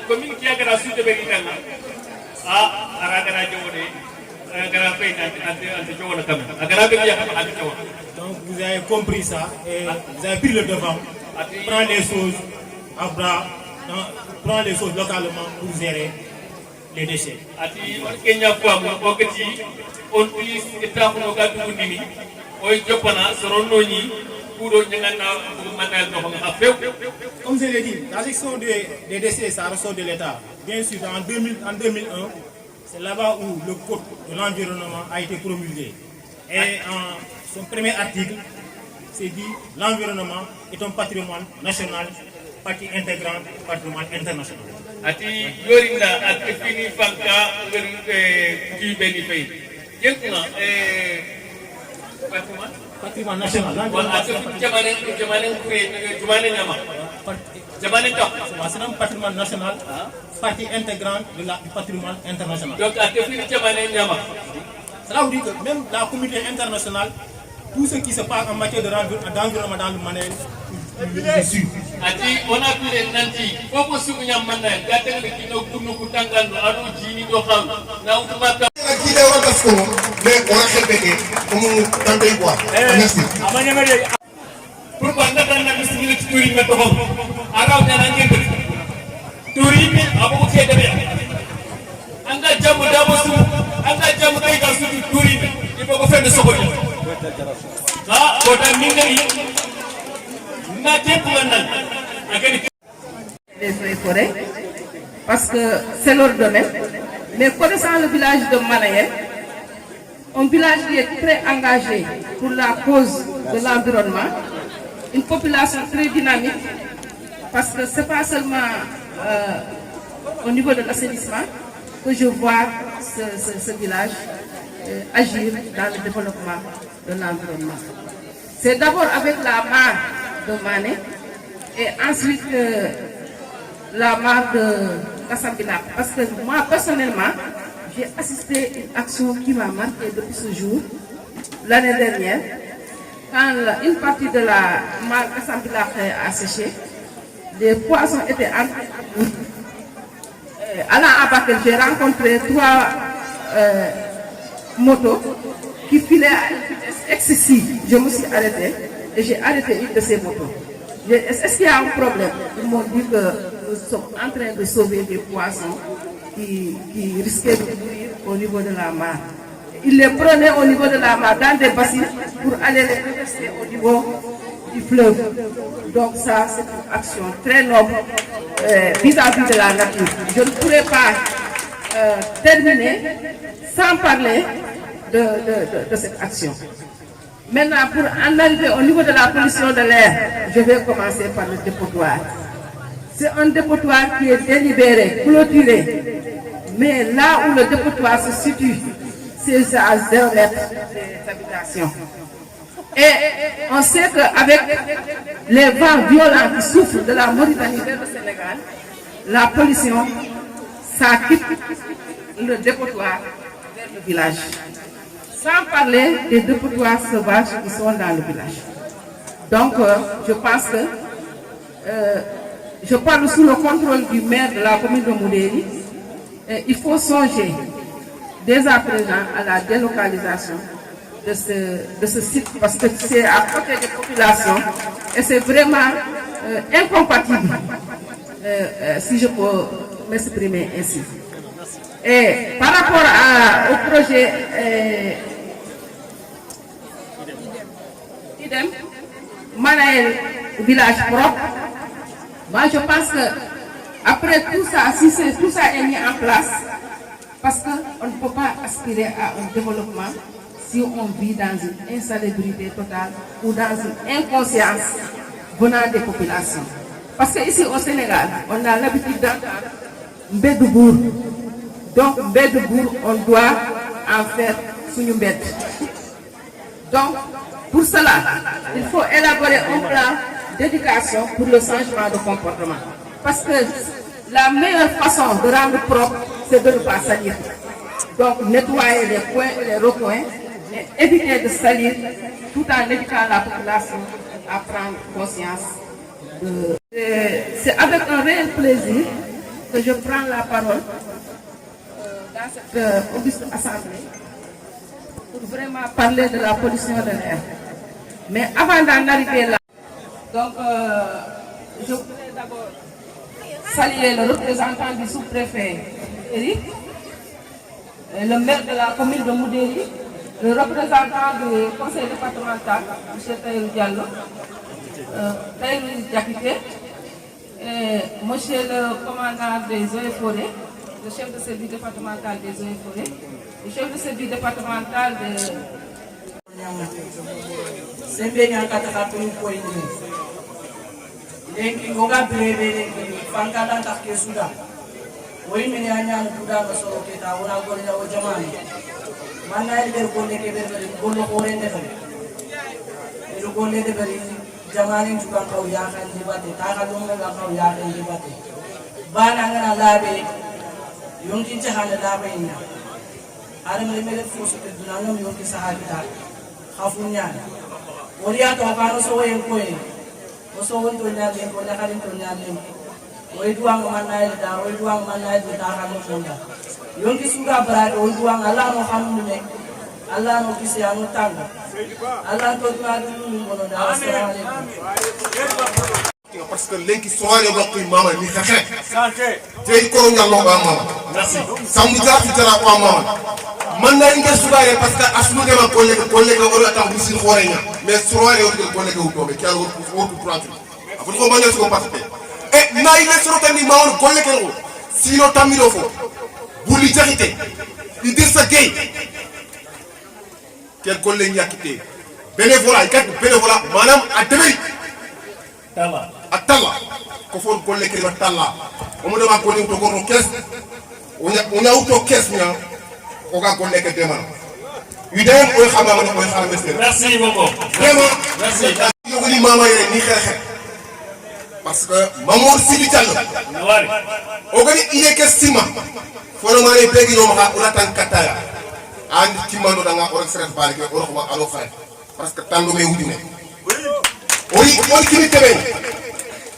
Commune qui a grâce de Béritana. Donc vous avez compris ça et vous avez pris le devant, prendre les choses à bras, prendre les choses localement pour gérer les déchets. Comme je l'ai dit, la gestion des décès, ça ressort de l'État. Bien sûr, en 2001, c'est là-bas où le code de l'environnement a été promulgué. Et en son premier article, c'est dit l'environnement est un patrimoine national, partie intégrante du patrimoine international. Patrimoine national. c'est un patrimoine national, partie intégrante du patrimoine international. Donc, à définir Nyama. Cela veut dire que même la communauté internationale, tout ce qui se passe en matière d'environnement dans le Manel, est sûr. On a pu les nantis. Pourquoi si vous n'avez pas gâté le kino pour nous coûter un alo jini do ham. Na utumaka. Mais on a répété comme dans des bois. Merci. Pourquoi n'a pas n'a pas signé le tourisme de Hong Araw na ngeen def. Tourisme abu ko de bien. Anga jamu dabo su, anga jamu kay ga su tourisme. Il faut ko faire de soxol. Ah, ko da mingari. Les eaux et forêts, parce que c'est leur domaine. Mais connaissant le village de Manayen, un village qui est très engagé pour la cause de l'environnement, une population très dynamique, parce que ce n'est pas seulement au niveau de l'assainissement que je vois ce village agir dans le développement de l'environnement. C'est d'abord avec la mare de Mané et ensuite la mare de Kassambila. Parce que moi, personnellement, j'ai assisté à une action qui m'a marqué depuis ce jour, l'année dernière, quand une partie de la mare Kassambila a séché, les poissons étaient entrés à bout. Allant à Bakel, j'ai rencontré 3 motos qui filaient à une vitesse excessive. Je me suis arrêtée et j'ai arrêté une de ces motos. Est-ce qu'il y a un problème? Ils m'ont dit que nous sommes en train de sauver des poissons qui risquaient de mourir au niveau de la mare. Ils les prenaient au niveau de la mare dans des bassines pour aller les reverser au niveau du fleuve. Donc ça, c'est une action très noble vis-à-vis de la nature. Je ne pourrais pas terminer sans parler de cette action. Maintenant, pour en arriver au niveau de la pollution de l'air, je vais commencer par le dépotoir. C'est un dépotoir qui est délibéré, clôturé. Mais là où le dépotoir se situe, c'est à 0 mètre des habitations. Et on sait qu'avec les vents violents qui souffrent de la Mauritanie vers le Sénégal, la pollution, ça quitte le dépotoir vers le village. Sans parler des dépotoirs sauvages qui sont dans le village. Donc, je pense que je parle sous le contrôle du maire de la commune de Moudéri. Il faut songer dès à présent à la délocalisation de ce site parce que c'est à côté des populations et c'est vraiment incompatible, si je peux m'exprimer ainsi. Et par rapport au projet IDEM, Manael village propre, moi je pense que après tout ça, si tout ça est mis en place, parce qu'on ne peut pas aspirer à un développement si on vit dans une insalubrité totale ou dans une inconscience venant des populations. Parce qu'ici au Sénégal, on a l'habitude d'entendre Mbédoubour. Donc, Mbédoubour, on doit en faire Sounyoumbed. Donc, pour cela, il faut élaborer un plan d'éducation pour le changement de comportement. Parce que la meilleure façon de rendre propre, c'est de ne pas salir. Donc, nettoyer les coins et les recoins et éviter de salir tout en éduquant la population à prendre conscience. C'est avec un réel plaisir que je prends la parole dans cette auguste assemblée pour vraiment parler de la pollution de l'air. Mais avant d'en arriver là, donc je voudrais d'abord saluer le représentant du sous-préfet Eric, le maire de la commune de Moudéri, le représentant du conseil départemental, M. Taïrou Diallo, Taïrou Diakité, monsieur le commandant des eaux et forêts, le chef de service départemental des eaux et forêts, le chef de service départemental de... lenki ngoga brebe lenki fankala takke suda woy mene anyana buda ba soro ke ta wona gol ya o jamani manna el ber golle ke ber ber gollo ko rende ber el golle de ber jamanin tukan kau yakan dibate takal lumga kau yakan dibate bana ngana labe yonkin jahana labe ina ada mele fosu ke dunangam yonkin sahabita khafunya oriya to kano so yen ko ni so won to nyaale ko nakarin to nyaale oy duang manay da oy duang manay da takal lumga yonkin suga barade oy duang Allah no xamne Allah no kisi anu tanga Allah to ma dum ngono da parce que lenki soirée waktu mama ni xexé santé tay ko ñallo ba mama merci samu jaatu tara ko mama man na ngi soirée parce que asmu de ma collègue ko tam bu sin xoré ña mais soirée ko collègue wu to be kal ko ko pratique après ko mañal ko participer et na ile soro tan ni mawon collègue ko sino tamiro fo bu li jaxité Idrissa Gueye quel collègue yakité bénévolat kat bénévolat manam a demé Talla atalla ko fon golle ke talla o mo dama ko ni to gorno kes on a auto kes nya o ga golle ke dema idem o xama ma ko xala mester merci beaucoup vraiment merci yo ni mama yere ni xexe parce que Mamour Sidi Diallo wari o gani ile ke sima fo no mari pegi no ma ko tan kataya and ci mando da nga o rek bare ke o ko ma alo fay parce que tandu me wudi ne on kini tebe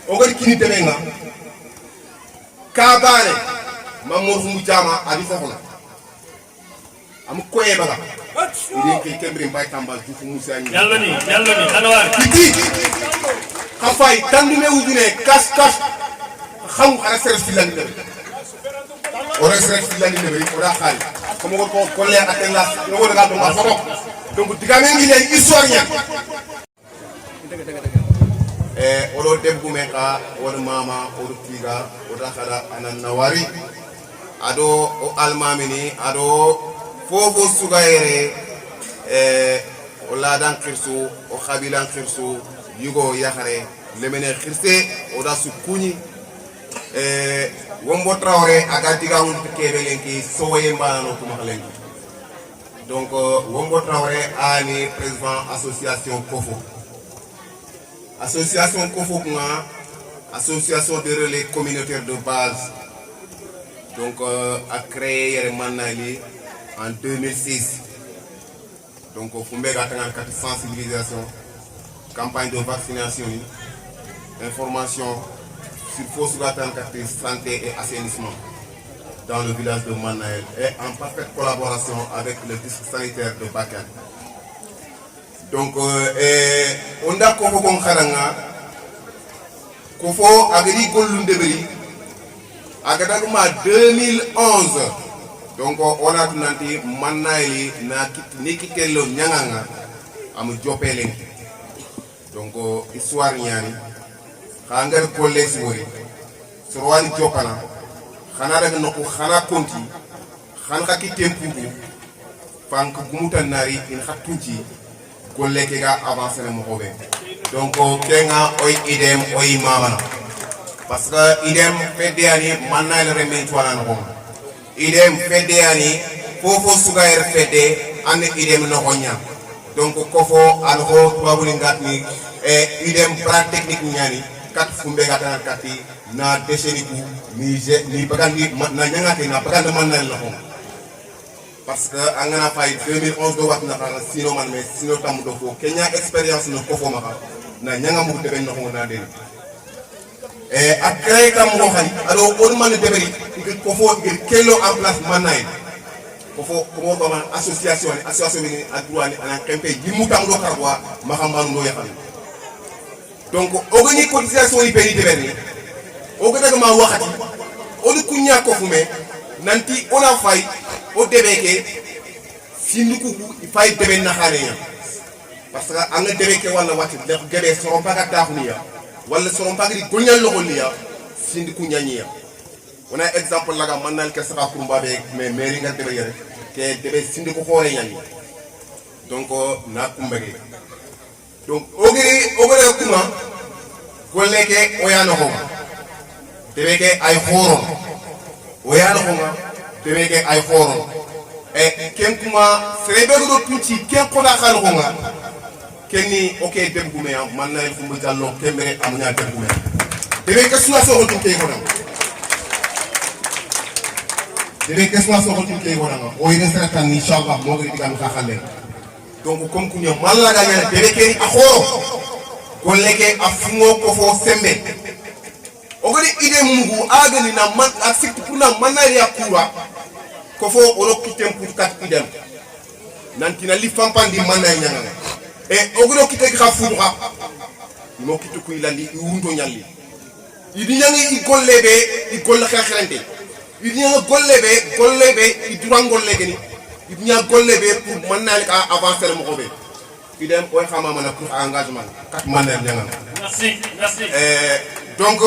on kini tebe nga kabane Mamour fu mu jama abi fofu am koye baga ndi ke kembri mbay tambal ju fu musa ni yalla ni anwar di khafay tandu me wudine kas xam xara ser fi lan debe o rek ser fi lan debe ko da xali ko le ak la no ga do ma foto donc digame ngi lay histoire ñak oɗo debbo men ka oɗo mama oɗo tiga oɗo haɗa anan nawari aɗo o almami ni aɗo fofo sugayere o laadan kirsu o habilan kirsu yugo yahare lemene hirse oɗa su kuñi wombo trawre aga diga wonto keɓe lenki sowoye mbanano tuma lenki donc wombo trawre ani président association kofo association Kofokuma, association de relais communautaires de base, donc a créé Manali en 2006. Donc il faut mettre en sensibilisation, campagne de vaccination, information sur fausse santé et assainissement dans le village de Manaël et en parfaite collaboration avec le district sanitaire de Bakan. Donc, on a Kofo Kharanga, Kofo Agri Golundebri, Agadaguma 2011. Donc, on a dit Manaïli, Nikitelo Nyanganga, Am Jopeleng. Donc, histoire Nyani, Hangar Kolex Wori, Sorwani Jopana, Hanara Noko Hana Konti, Hanaki Tempugu, Fank Gumutanari in Hatunchi. Collègue qui a avancé le mauvais. Donc, kenga oi idem oi mama. Parce que idem fait des années, maintenant il remet toi en rond. Idem fait des années, fofo sugaire fait des années idem no ronya. Donc, kofo alho toi bulingat ni et idem pratique technique nyani. Kat fumbe gatan kati na décheniku ni bagandi na nyanga na bagandi maintenant le rond. Parce que en 2011 do watna sino man mais sino tam do ko Kenya expérience no ko fo maka na nyanga mu debe no na den et après kam mo xani ado on man deberi ko fo kelo en place manay ko fo ko ko man association ni adwa ni ana kempe jimu tam do karwa ma xam man do yaxal donc ogani cotisation yi peni deberi o ko daga ma waxati o ku nya ko fume nanti on a fay o debeke sinduku fay debe na xaneya parce que anga debeke wala wati debe soron paga taxuniya wala soron paga di golñal lo golliya sinduku ñañiya on a exemple laga manal ke saka kurumba be mais mairie nga debe yere ke debe sinduku xore ñañi donc na kumbege donc ogere kuma golleke oyano ko debeke ay xoron oyano ko debeke ay xoron et ken kuma serebe do tuti ken ko da xal ko nga Kenny ok Demboumé Mannaïl Khoumba Diallo Kembere Amunya Demboumé debe kesuna so hotum kay ko debe kesuna so hotum kay ko o ire seratan inshallah mo ngi digam ka xalé donc comme ku ñu malla ga ñane debe keri akhoro golleke afungo ko fo sembe o gadi ide mugu agani na man accept pour na Mannaïl yakura ko fo oro kitem pour kat idem nanti na li fampandi Mannaïl ñanga et ogro kite khafura mo kitu ku ilandi wundo nyalli idi nyangi ikollebe ikolla khakhirante idi nyanga gollebe idurangol legeni idi nyanga gollebe pour Mannaïl ka avancer mo xobe idem koy xama mana pour engagement kat Mannaïl nyanga merci donc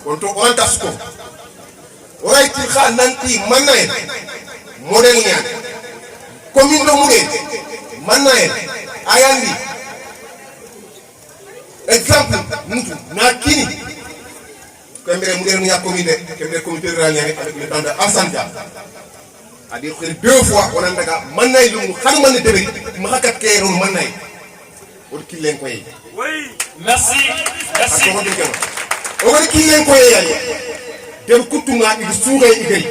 on to on tasko oray ti kha nanti Mannaïl model ñaan commune do mudé Mannaïl ayandi exemple mutu na kini kembere mugere mu yakomide kembere comité rural avec le temps de Assane Dia a dire que 2 fois on andaga Mannaïl lu xanu man deberi ma xakat kay ron Mannaïl o ki len koy oui merci o ko ki len koy yayi dem kutuma idu suure igay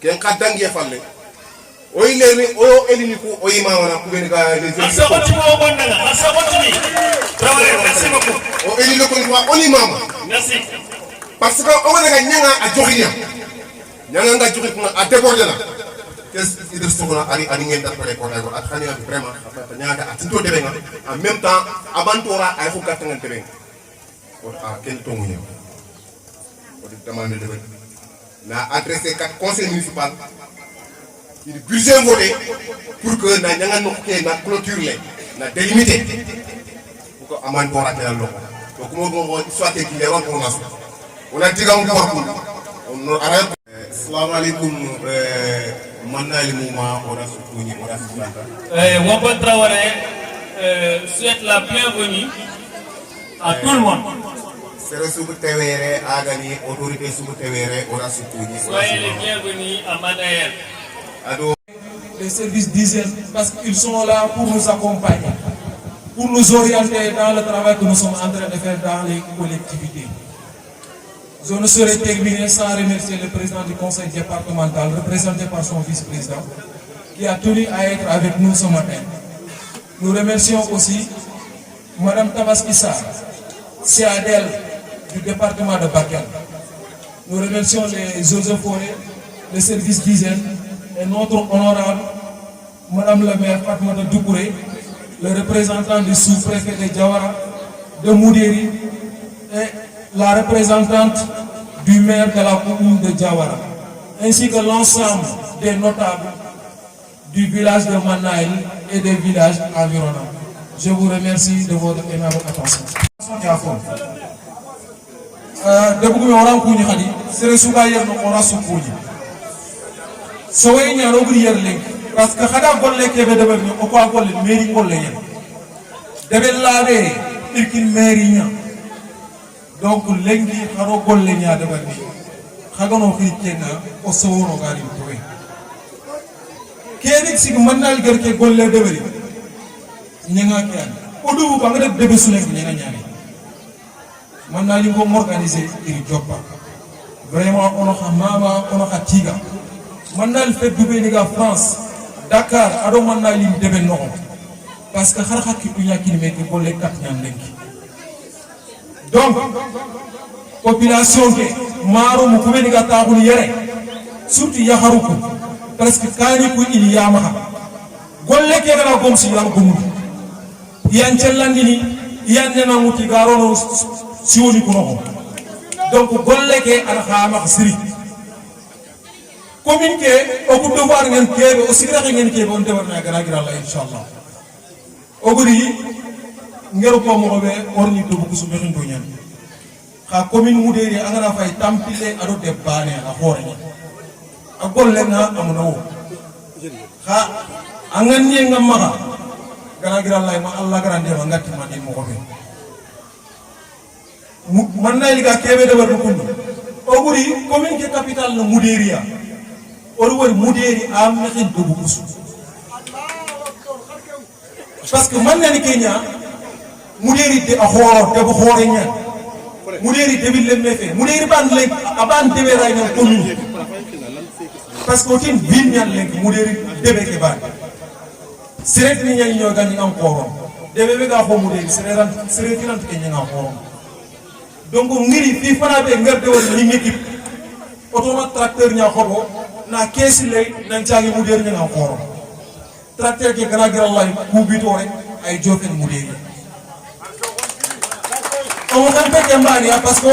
ken kadangi falle o ileni o elini ko o imamana ko ben ga les merci beaucoup o elini ko o imama merci parce que o daga nyanga a joxiya nyanga nga joxi ko a déborder la qu'est-ce qui de sogona ari ngeen d'après ko dago at xani vraiment nyanga at to debe nga en même temps avantora ay ko gatta nga debe ko a ken tongu ñu ko di demander debe na adresser 4 conseils municipal il budget voté pour que na ñanga no ke na clôture les na délimiter pour que amane bo raté lo donc mo go soit qui les rend pour nas on a digam ko on arrête assalamu alaykum Mannaïl mouma ora sukuni ora sukanta Wampa Traoré souhaite la bienvenue à tout le monde. Sere subu tewere agani autorité subu tewere ora sukuni soyez les bienvenus à Mannaïl. Les services d'hygiène parce qu'ils sont là pour nous accompagner, pour nous orienter dans le travail que nous sommes en train de faire dans les collectivités. Je ne saurais terminer sans remercier le président du conseil départemental, représenté par son vice-président, qui a tenu à être avec nous ce matin. Nous remercions aussi Mme Tabaski Sarr, CADL du département de Bakel. Nous remercions les eaux et forêts, le service d'hygiène, et notre honorable Madame la maire Fatmata Doukouré, le représentant du sous-préfet de Diawara, de Moudéri, et la représentante du maire de la commune de Diawara, ainsi que l'ensemble des notables du village de Mannaïl et des villages environnants. Je vous remercie de votre aimable attention. Soyez ñaro gri yer lek parce que xada golle kebe debel ni o ko golle mairie golle yen debel laade irkin mairie nya donc lengi xaro golle nya debel ni xagano xiri kenna o soworo gari toy kedik sig Mannaïl ger ke golle debel ñinga kyan o dubu ba nga def debe su nek ñinga ñani Mannaïl ko organiser iri joppa vraiment ono xamama ono xatiga Mannaïl fait douber les gars France, Dakar, ado Mannaïl debe non. Parce que xarxa ki tunya ki meke ko le kat ñan lenki. Donc population ke maro mu kubeni ga taxul yere surtout yaharuku presque kani ko il yamaha golle ke gana gom si yam gomu yan cellandini yan nena muti garono siwoni ko no donc golle ke ala xama siri commune ke o ko devoir ngeen kebe o sigra ngeen kebe on devoir na gara gira la inshallah o guri ngero ko mo be orni do ko su mexin do ñan xa commune Moudéri angana fay tampile ado de bane a hore ni a golle na amuna wo xa angan ni ngam ma gara gira la ma Allah garande ma ngati ma di mo ko be Mannaïl ga kebe devoir ko kundu o guri commune ke capitale no Moudéri ya Moudéri am mexin do bukusu parce que man nani Kenya muderi de a horo de hore nya muderi de bil mefe muderi ban lek aban de ray na commune parce que tin bin nyan lek muderi debe ke ban seret ni nyan ñoo gañ am horo debe be ga ho muderi seret nan ke ñanga horo donc ngiri fi fana be ngar de won ni équipe automate tracteur nya xobo na kesi lay nan caagi muderi ñanga horo tracteur ke gana gira lay ku bito rek ay jofen muderi on kampe kembani parce que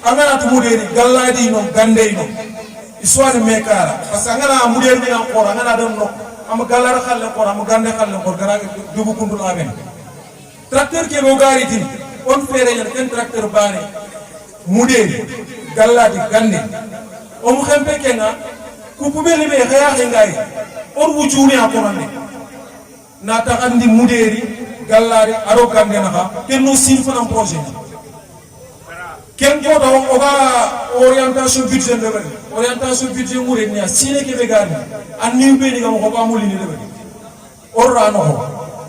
angana tu muderi galladi no gande no histoire mekara parce que angana muderi ni encore angana dem no am gallara xalle ko am gande xalle ko gara dubu kundu aben tracteur ke go gari tin on fere yan ken tracteur bani muderi galladi gande on kampe kenga ku pubeli be xaya ngay on wujuni akonane na taxandi muderi gallari aro gande na ken no sin fanam projet ken ko do oga orientation budget de bari orientation budget mure ni sine ke be garni an ni be ni gam ko ba mulini de bari orra no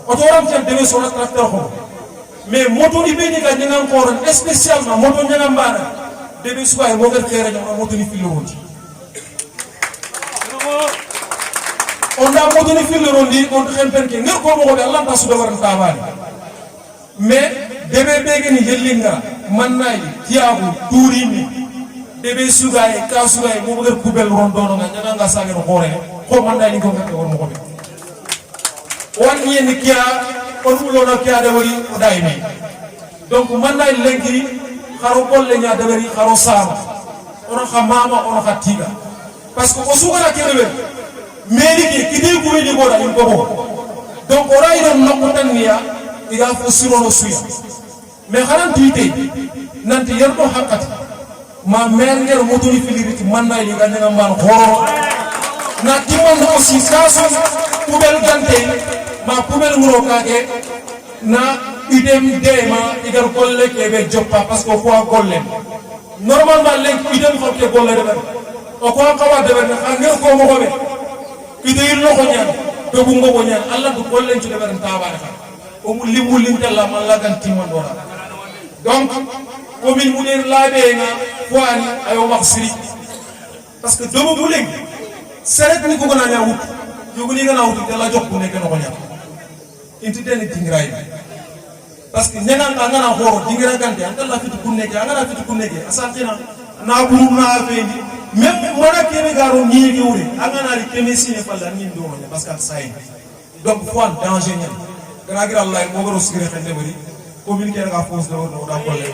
o to ram ken de so na tracteur ko mais moto ni be ni ga ngam ko ron spécialement moto ngam bana de be suwa mo ga fere no moto ni filo wonti on da moto ni filo rondi on xem pen ke ngir ko mo ko be Allah ta su de war tabani mais de be be ni yelinga man nay tiabu turimi debe sugaye ka sugaye mo bëgg kubel rondono nga ñanga nga sagé no xoré ko man nay ni ko ngate won mo ko be won ñen kiya on mu lono kiya de wari o daymi donc man nay lenki xaro bolle nya de wari xaro sama on xamama on xatiga parce que o sugara ke rebe meri ki di ko ni ko da ko donc ora ino nokko tan niya iga fo sirono suya mais xaram tité nanti yerdo hakati ma mer ngero motoni filiriti manna yi ga nga man horo na timon aussi kaso poubelle gante ma poubelle ngoro kake na idem dema igar kolle ke be joppa parce que ko golle normalement len idem ko ke golle de o ko kawa de ben ngero ko mo ko be idem lo ko ñaan do bu ngobo ñaan Allah du golle ci de ben tabaraka o mu limu lintella man la gan timon dora donc commune Mounir labe nga foani ayo maxsiri parce que domo bu leg seret ni ko gona nya wut yogu ni gana wut la jox ku nek no ko nya inti den tingray parce que ñana ngana horo dingira gante anta la fitu ku nek ngana fitu ku nek asantina na buru na fendi même mona kebe garo ni ni wuri ngana ri keme sine falla ni do nya parce que say donc foan danger nya gana gira Allah mo garo sigre xende bari communiquer la force de l'ordre dans le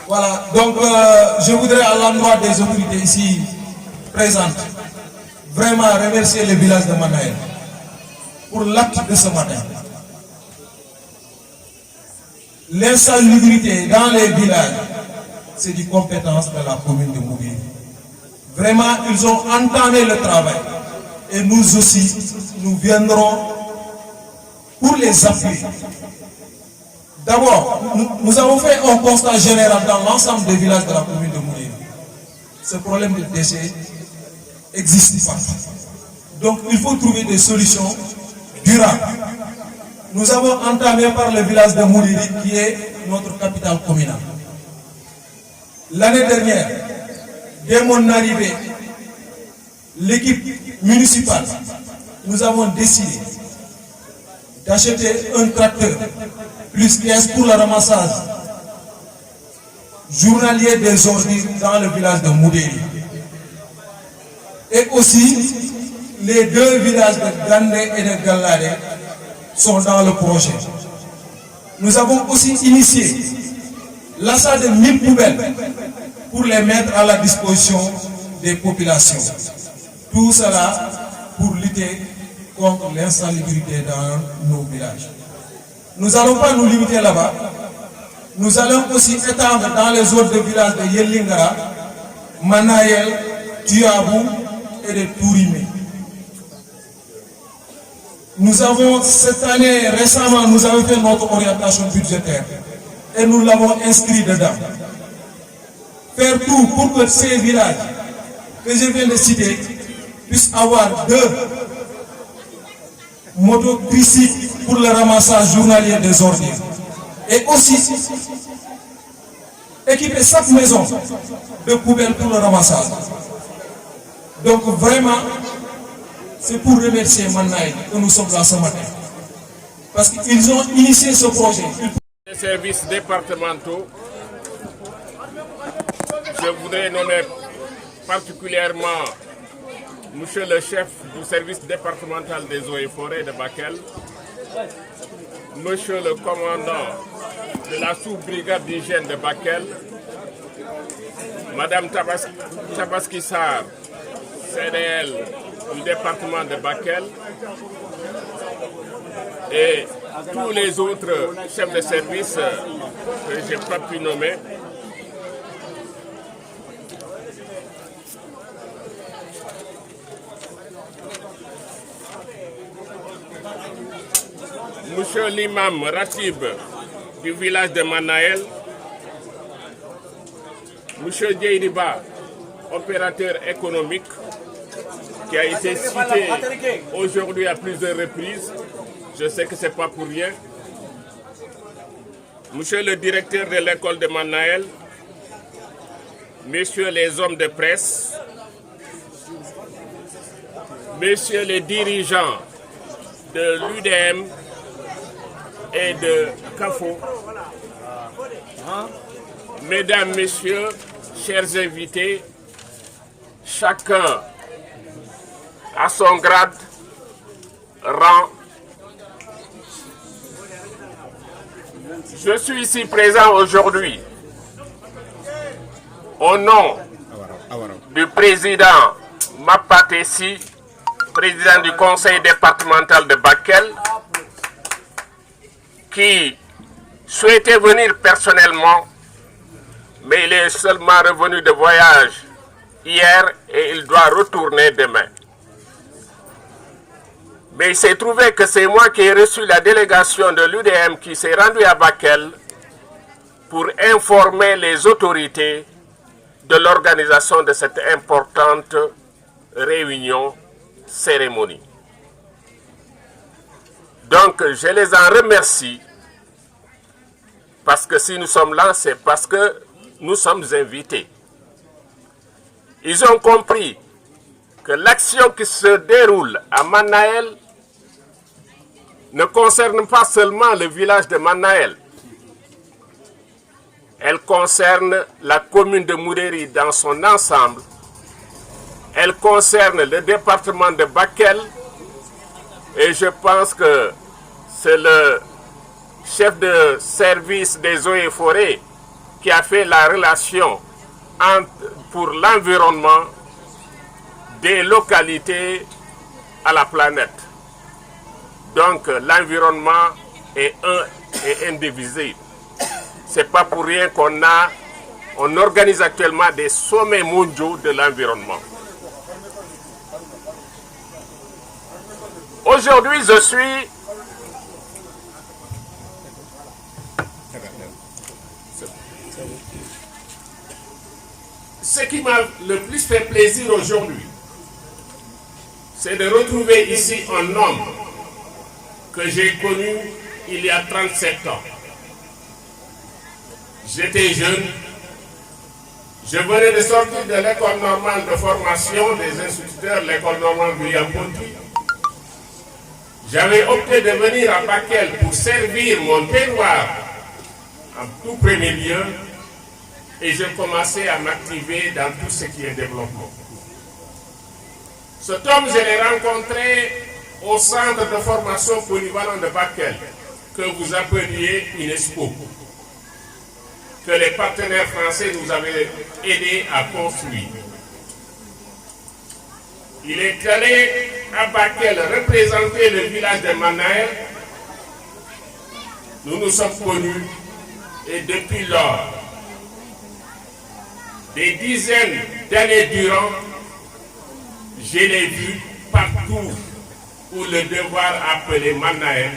voilà, donc je voudrais à l'endroit des autorités ici présentes vraiment remercier le village de Manaël pour l'acte de ce matin. L'insalubrité dans les villages, c'est du compétence de la commune de Moubir. Vraiment, ils ont entamé le travail et nous aussi, nous viendrons pour les appuyer. D'abord, nous avons fait un constat général dans l'ensemble des villages de la commune de Mounir. Ce problème de déchets existe pas. Donc, il faut trouver des solutions durables. Nous avons entamé par le village de Mounir, qui est notre capitale communale. L'année dernière, dès mon arrivée, l'équipe municipale, nous avons décidé d'acheter un tracteur plus 15 pour le ramassage journalier des ordures dans le village de Moudéri. Et aussi, les deux villages de Gandé et de Galade sont dans le projet. Nous avons aussi initié l'achat de 1000 poubelles pour les mettre à la disposition des populations. Tout cela pour lutter contre l'insalubrité dans nos villages. Nous n'allons pas nous limiter là-bas. Nous allons aussi étendre dans les autres villages de Yelingara, Manaël, Tuabou et de Tourimé. Nous avons cette année, récemment, nous avons fait notre orientation budgétaire et nous l'avons inscrit dedans. Faire tout pour que ces villages que je viens de citer puissent avoir 2 moto tricycle pour le ramassage journalier des ordures. Et aussi équiper chaque maison de poubelles pour le ramassage. Donc vraiment, c'est pour remercier Mannaï que nous sommes là ce matin. Parce qu'ils ont initié ce projet. Les services départementaux, je voudrais nommer particulièrement Monsieur le chef du service départemental des eaux et forêts de Bakel, Monsieur le commandant de la sous-brigade d'hygiène de Bakel, Madame Tabaski Sarr, CDL du département de Bakel, et tous les autres chefs de service que je n'ai pas pu nommer. Monsieur l'imam Ratib du village de Manaël, Monsieur Djeiriba, opérateur économique, qui a été cité aujourd'hui à plusieurs reprises, je sais que ce n'est pas pour rien. Monsieur le directeur de l'école de Manaël, Messieurs les hommes de presse, Messieurs les dirigeants de l'UDM et de CAFO, Mesdames, Messieurs, chers invités, chacun à son grade, rang. Je suis ici présent aujourd'hui au nom du président Mapatessi, président du conseil départemental de Bakel, qui souhaitait venir personnellement, mais il est seulement revenu de voyage hier et il doit retourner demain. Mais il s'est trouvé que c'est moi qui ai reçu la délégation de l'UDM qui s'est rendue à Bakel pour informer les autorités de l'organisation de cette importante réunion, cérémonie. Donc je les en remercie parce que si nous sommes là, c'est parce que nous sommes invités. Ils ont compris que l'action qui se déroule à Manaël ne concerne pas seulement le village de Manaël. Elle concerne la commune de Moudéri dans son ensemble. Elle concerne le département de Bakel. Et je pense que c'est le chef de service des eaux et forêts qui a fait la relation pour l'environnement des localités à la planète. Donc l'environnement est un et indivisible. Ce n'est pas pour rien qu'on organise actuellement des sommets mondiaux de l'environnement. Aujourd'hui, je suis ce qui m'a le plus fait plaisir aujourd'hui, c'est de retrouver ici un homme que j'ai connu il y a 37 ans. J'étais jeune, je venais de sortir de l'école normale de formation des instituteurs, l'école normale William Ponty. J'avais opté de venir à Bakel pour servir mon terroir en tout premier lieu et je commençais à m'activer dans tout ce qui est développement. Cet homme, je l'ai rencontré au centre de formation polyvalent de Bakel, que vous appeliez UNESCO, que les partenaires français nous avaient aidés à construire. Il est allé à Bakel représenter le village de Manaël. Nous nous sommes connus et depuis lors, des dizaines d'années durant, je l'ai vu partout où le devoir appelait Manaël,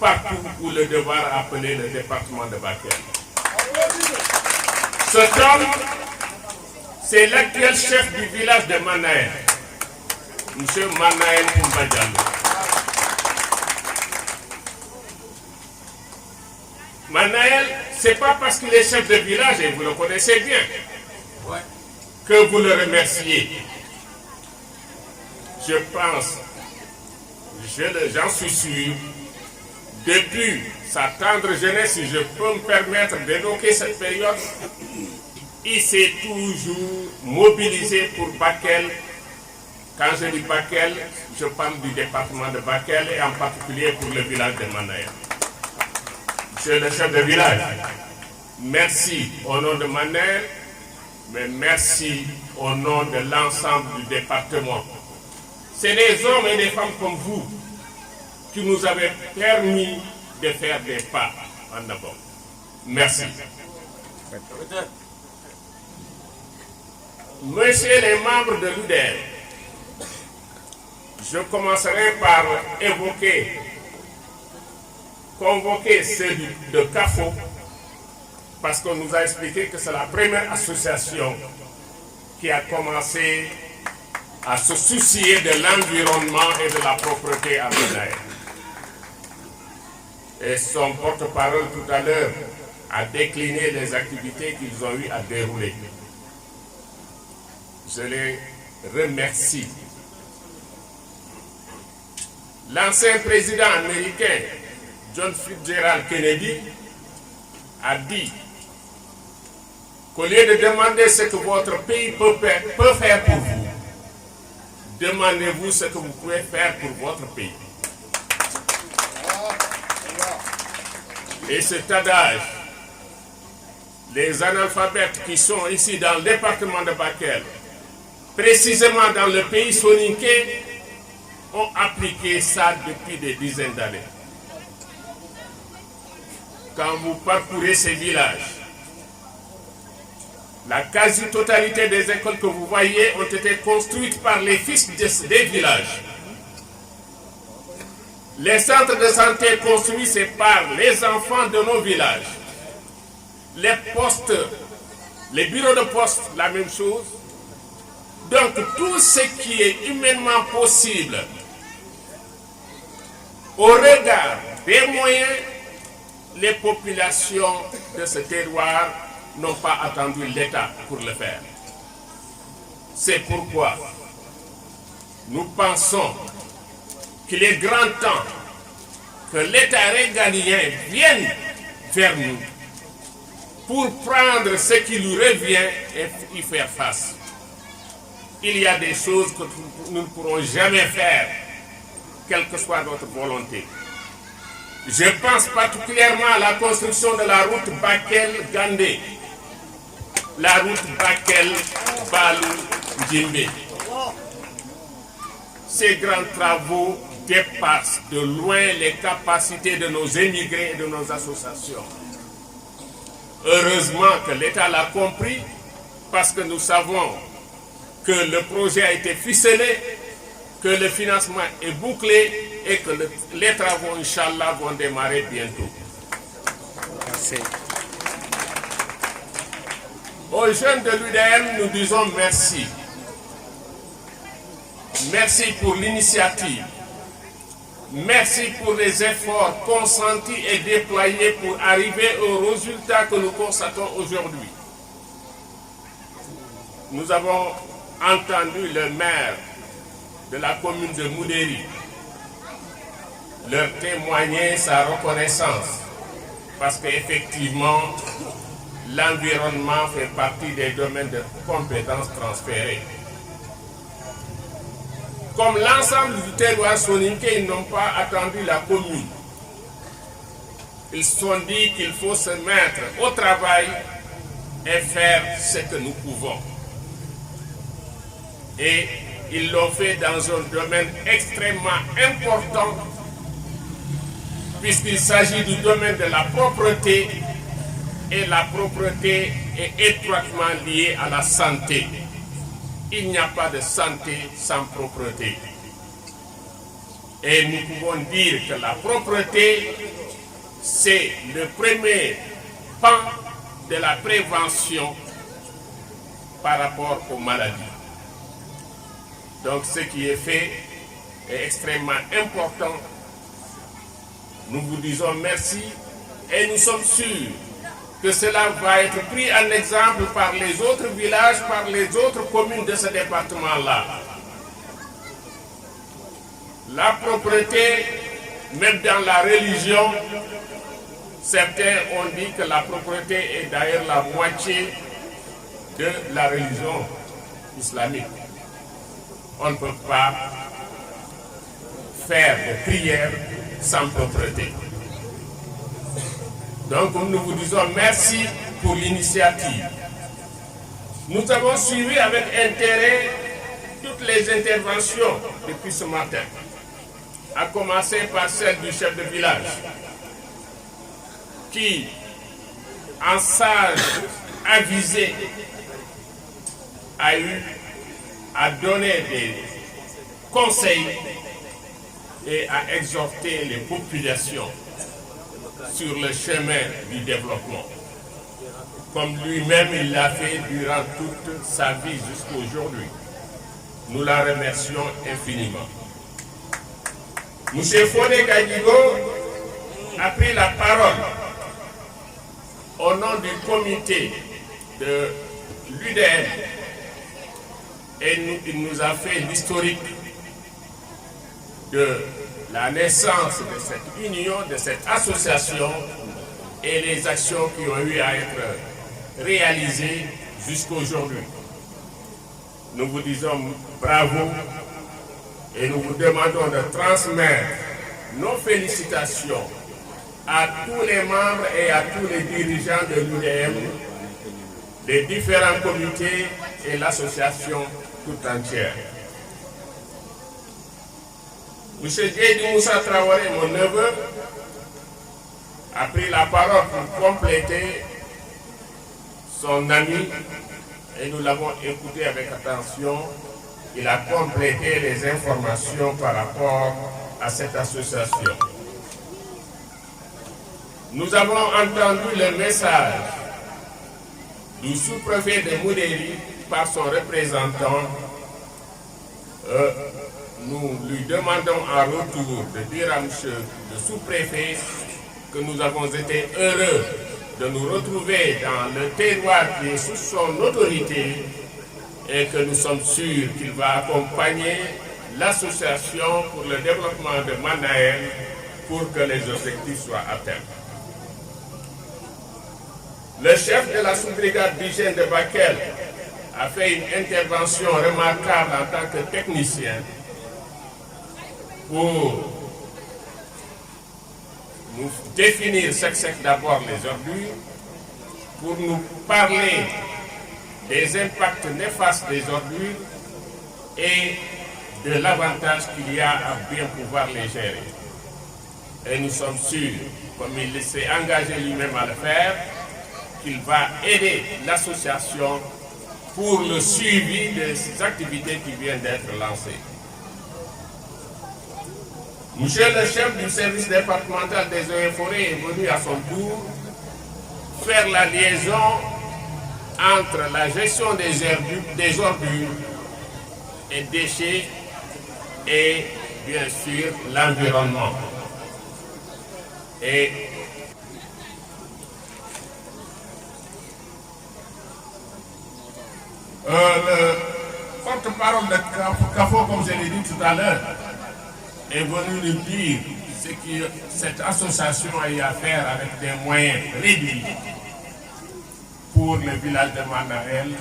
partout où le devoir appelait le département de Bakel. Cet homme, c'est l'actuel chef du village de Manaël, M. Manaël Koumba Diallo. Manaël, ce n'est pas parce qu'il est chef de village, et vous le connaissez bien, que vous le remerciez. Je pense, j'en suis sûr, depuis sa tendre jeunesse, si je peux me permettre d'évoquer cette période, il s'est toujours mobilisé pour Bakel. Quand je dis Bakel, je parle du département de Bakel et en particulier pour le village de Manaël. Monsieur le chef de village, merci au nom de Manaël, mais merci au nom de l'ensemble du département. C'est des hommes et des femmes comme vous qui nous avez permis de faire des pas en avant. Merci. Messieurs les membres de l'UDR, je commencerai par convoquer ceux de CAFO, parce qu'on nous a expliqué que c'est la première association qui a commencé à se soucier de l'environnement et de la propreté à Manaël. Et son porte-parole tout à l'heure a décliné les activités qu'ils ont eu à dérouler. Je les remercie. L'ancien président américain John Fitzgerald Kennedy a dit qu'au lieu de demander ce que votre pays peut faire pour vous, demandez-vous ce que vous pouvez faire pour votre pays. Et cet adage, les analphabètes qui sont ici dans le département de Bakel, précisément dans le pays soninké, ont appliqué ça depuis des dizaines d'années. Quand vous parcourez ces villages, la quasi-totalité des écoles que vous voyez ont été construites par les fils des villages. Les centres de santé construits, c'est par les enfants de nos villages. Les postes, les bureaux de poste, la même chose. Donc tout ce qui est humainement possible, au regard des moyens, les populations de ce terroir n'ont pas attendu l'État pour le faire. C'est pourquoi nous pensons qu'il est grand temps que l'État régalien vienne vers nous pour prendre ce qui lui revient et y faire face. Il y a des choses que nous ne pourrons jamais faire, quelle que soit notre volonté. Je pense particulièrement à la construction de la route Bakel-Gandé, la route Bakel-Balou-Djimbe. Ces grands travaux dépassent de loin les capacités de nos émigrés et de nos associations. Heureusement que l'État l'a compris, parce que nous savons que le projet a été ficelé, que le financement est bouclé et que les travaux, Inch'Allah, vont démarrer bientôt. Merci. Aux jeunes de l'UDM, nous disons merci. Merci pour l'initiative. Merci pour les efforts consentis et déployés pour arriver au résultat que nous constatons aujourd'hui. Nous avons entendu le maire de la commune de Moudéri leur témoigner sa reconnaissance parce qu'effectivement l'environnement fait partie des domaines de compétences transférées. Comme l'ensemble du terroir soninké, ils n'ont pas attendu la commune. Ils se sont dit qu'il faut se mettre au travail et faire ce que nous pouvons. Et ils l'ont fait dans un domaine extrêmement important, puisqu'il s'agit du domaine de la propreté, et la propreté est étroitement liée à la santé. Il n'y a pas de santé sans propreté. Et nous pouvons dire que la propreté, c'est le premier pan de la prévention par rapport aux maladies. Donc ce qui est fait est extrêmement important. Nous vous disons merci Et nous sommes sûrs que cela va être pris en exemple par les autres villages, par les autres communes de ce département-là. La propreté, même dans la religion, certains ont dit que la propreté est d'ailleurs la moitié de la religion islamique. On ne peut pas faire de prière sans propreté. Donc nous vous disons merci pour l'initiative. Nous avons suivi avec intérêt toutes les interventions depuis ce matin, à commencer par celle du chef de village, qui, en sage avisé, a eu à donner des conseils et à exhorter les populations sur le chemin du développement. Comme lui-même il l'a fait durant toute sa vie jusqu'à aujourd'hui. Nous la remercions infiniment. M. Fodé Gadigo a pris la parole au nom du comité de l'UDM et il nous a fait l'historique de la naissance de cette union, de cette association et les actions qui ont eu à être réalisées jusqu'à aujourd'hui. Nous vous disons bravo et nous vous demandons de transmettre nos félicitations à tous les membres et à tous les dirigeants de l'UDM, des différents comités et l'association tout entière. M. Djeidi Moussa Traoré, mon neveu, a pris la parole pour compléter son ami et nous l'avons écouté avec attention. Il a complété les informations par rapport à cette association. Nous avons entendu le message du sous-préfet de Moudéri par son représentant. Nous lui demandons en retour de dire à M. le sous-préfet que nous avons été heureux de nous retrouver dans le terroir qui est sous son autorité et que nous sommes sûrs qu'il va accompagner l'association pour le développement de Manaël pour que les objectifs soient atteints. Le chef de la sous-brigade d'hygiène de Bakel a fait une intervention remarquable en tant que technicien pour nous définir ce que c'est d'abord les ordures, pour nous parler des impacts néfastes des ordures et de l'avantage qu'il y a à bien pouvoir les gérer. Et nous sommes sûrs, comme il s'est engagé lui-même à le faire, qu'il va aider l'association pour le suivi de ces activités qui viennent d'être lancées. Monsieur le chef du service départemental des eaux et forêts est venu à son tour faire la liaison entre la gestion des ordures et déchets et bien sûr l'environnement. Et le porte-parole de CAFO, comme je l'ai dit tout à l'heure, est venu nous dire ce que cette association a eu à faire avec des moyens réduits pour le village de Manaël.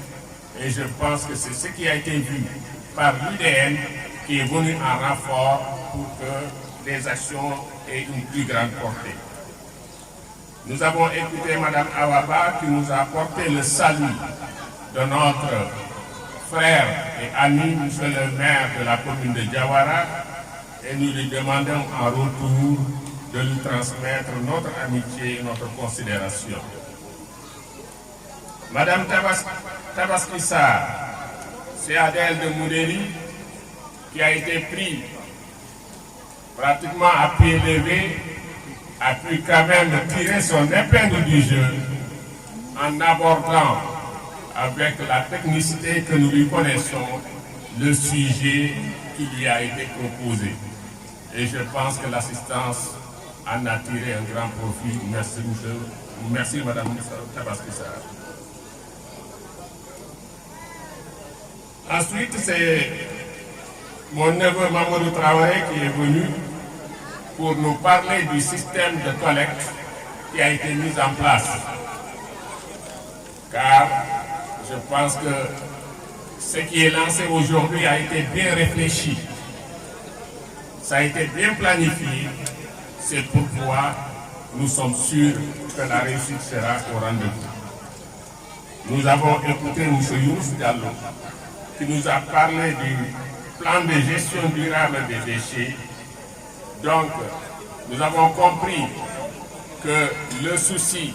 Et je pense que c'est ce qui a été vu par l'UDN qui est venu en renfort pour que les actions aient une plus grande portée. Nous avons écouté Mme Awaba qui nous a apporté le salut de notre frère et ami, monsieur le maire de la commune de Diawara, et nous lui demandons en retour de lui transmettre notre amitié et notre considération. Madame Tabaskissa, c'est Adèle de Moudéri qui a été pris pratiquement à pied levé, a pu quand même tirer son épingle du jeu en abordant avec la technicité que nous lui connaissons le sujet qui lui a été proposé. Et je pense que l'assistance en a tiré un grand profit. Merci, monsieur. Merci, madame Tabaski Sarr. Ensuite, c'est mon neveu Mamadou Traoré qui est venu pour nous parler du système de collecte qui a été mis en place. Car je pense que ce qui est lancé aujourd'hui a été bien réfléchi. Ça a été bien planifié. C'est pourquoi nous sommes sûrs que la réussite sera au rendez-vous. Nous avons écouté M. Youssef Diallo qui nous a parlé du plan de gestion durable des déchets. Donc, nous avons compris que le souci,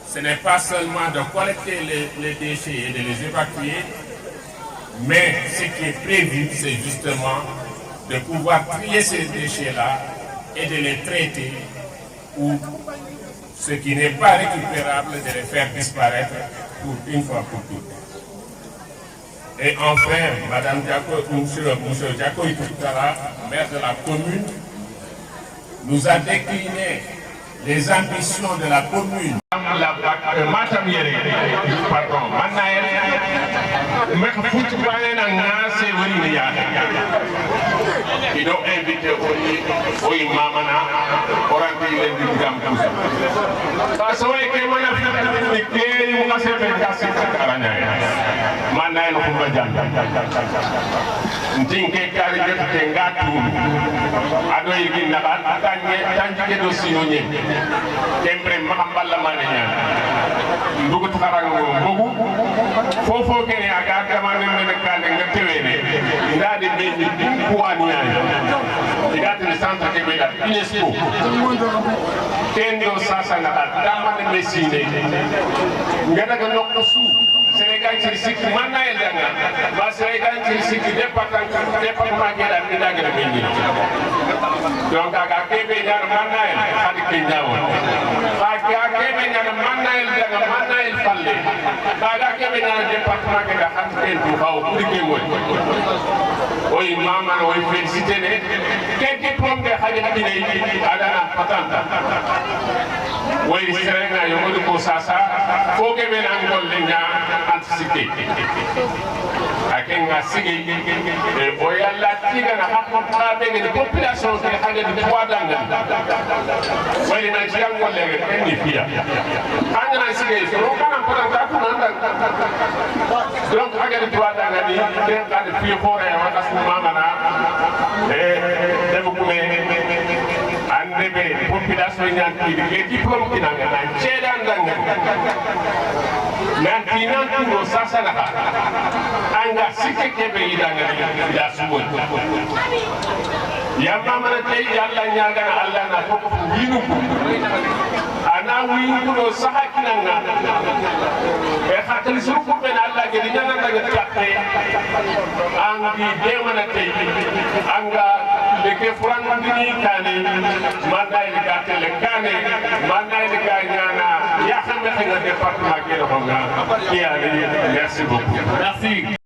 ce n'est pas seulement de collecter les déchets et de les évacuer, mais ce qui est prévu, c'est justement de pouvoir trier ces déchets-là et de les traiter, ou ce qui n'est pas récupérable, de les faire disparaître pour une fois pour toutes. Et enfin, Madame Diako, monsieur Diako Itoutara, maire de la commune, nous a décliné les ambitions de la commune. Pardon, ils ont invité au Mamana pour rentrer les Bigam. Parce que le centre de l'UNESCO. Kendo sasa na dama de Messine. Ngada ko nokko su Sénégal ci sikki man na el danga. Ba Sénégal ci sikki département de la Mindaga de Béni. Donc aga kebe ñar man na el xadi ke ñawo. Aga kebe ñar man na el danga man na el falle. Aga kebe ñar département de la xadi ke du xaw pour ke moy. Oy mama no félicité né. Quel diplôme de xadi ne adana patanta. Oui, Sénégal, il y a beaucoup de choses. Il faut que les gens anticipent. Akenga sigi oyalla tiga na hakka be ni population ke hade di twadanga wali na jango lege ni pia anga sigi so kana para ta kunanda donc hade di twadanga ni den ka di pio hore wa kasu mama na debu kume ande be population nyanti di diplôme kinanga na chedanga nanti no sasa na anga sike kebe idanga ida sumo yamma mana tay yalla nyaga na Allah na ko winu ana winu no sahakinanga e khatel suruko ben Allah ge nyana daga tatte angi de mana tay anga leke furan mandini kane manay le gatele kane manay le ganyana ya xamé nga département ke do nga merci beaucoup merci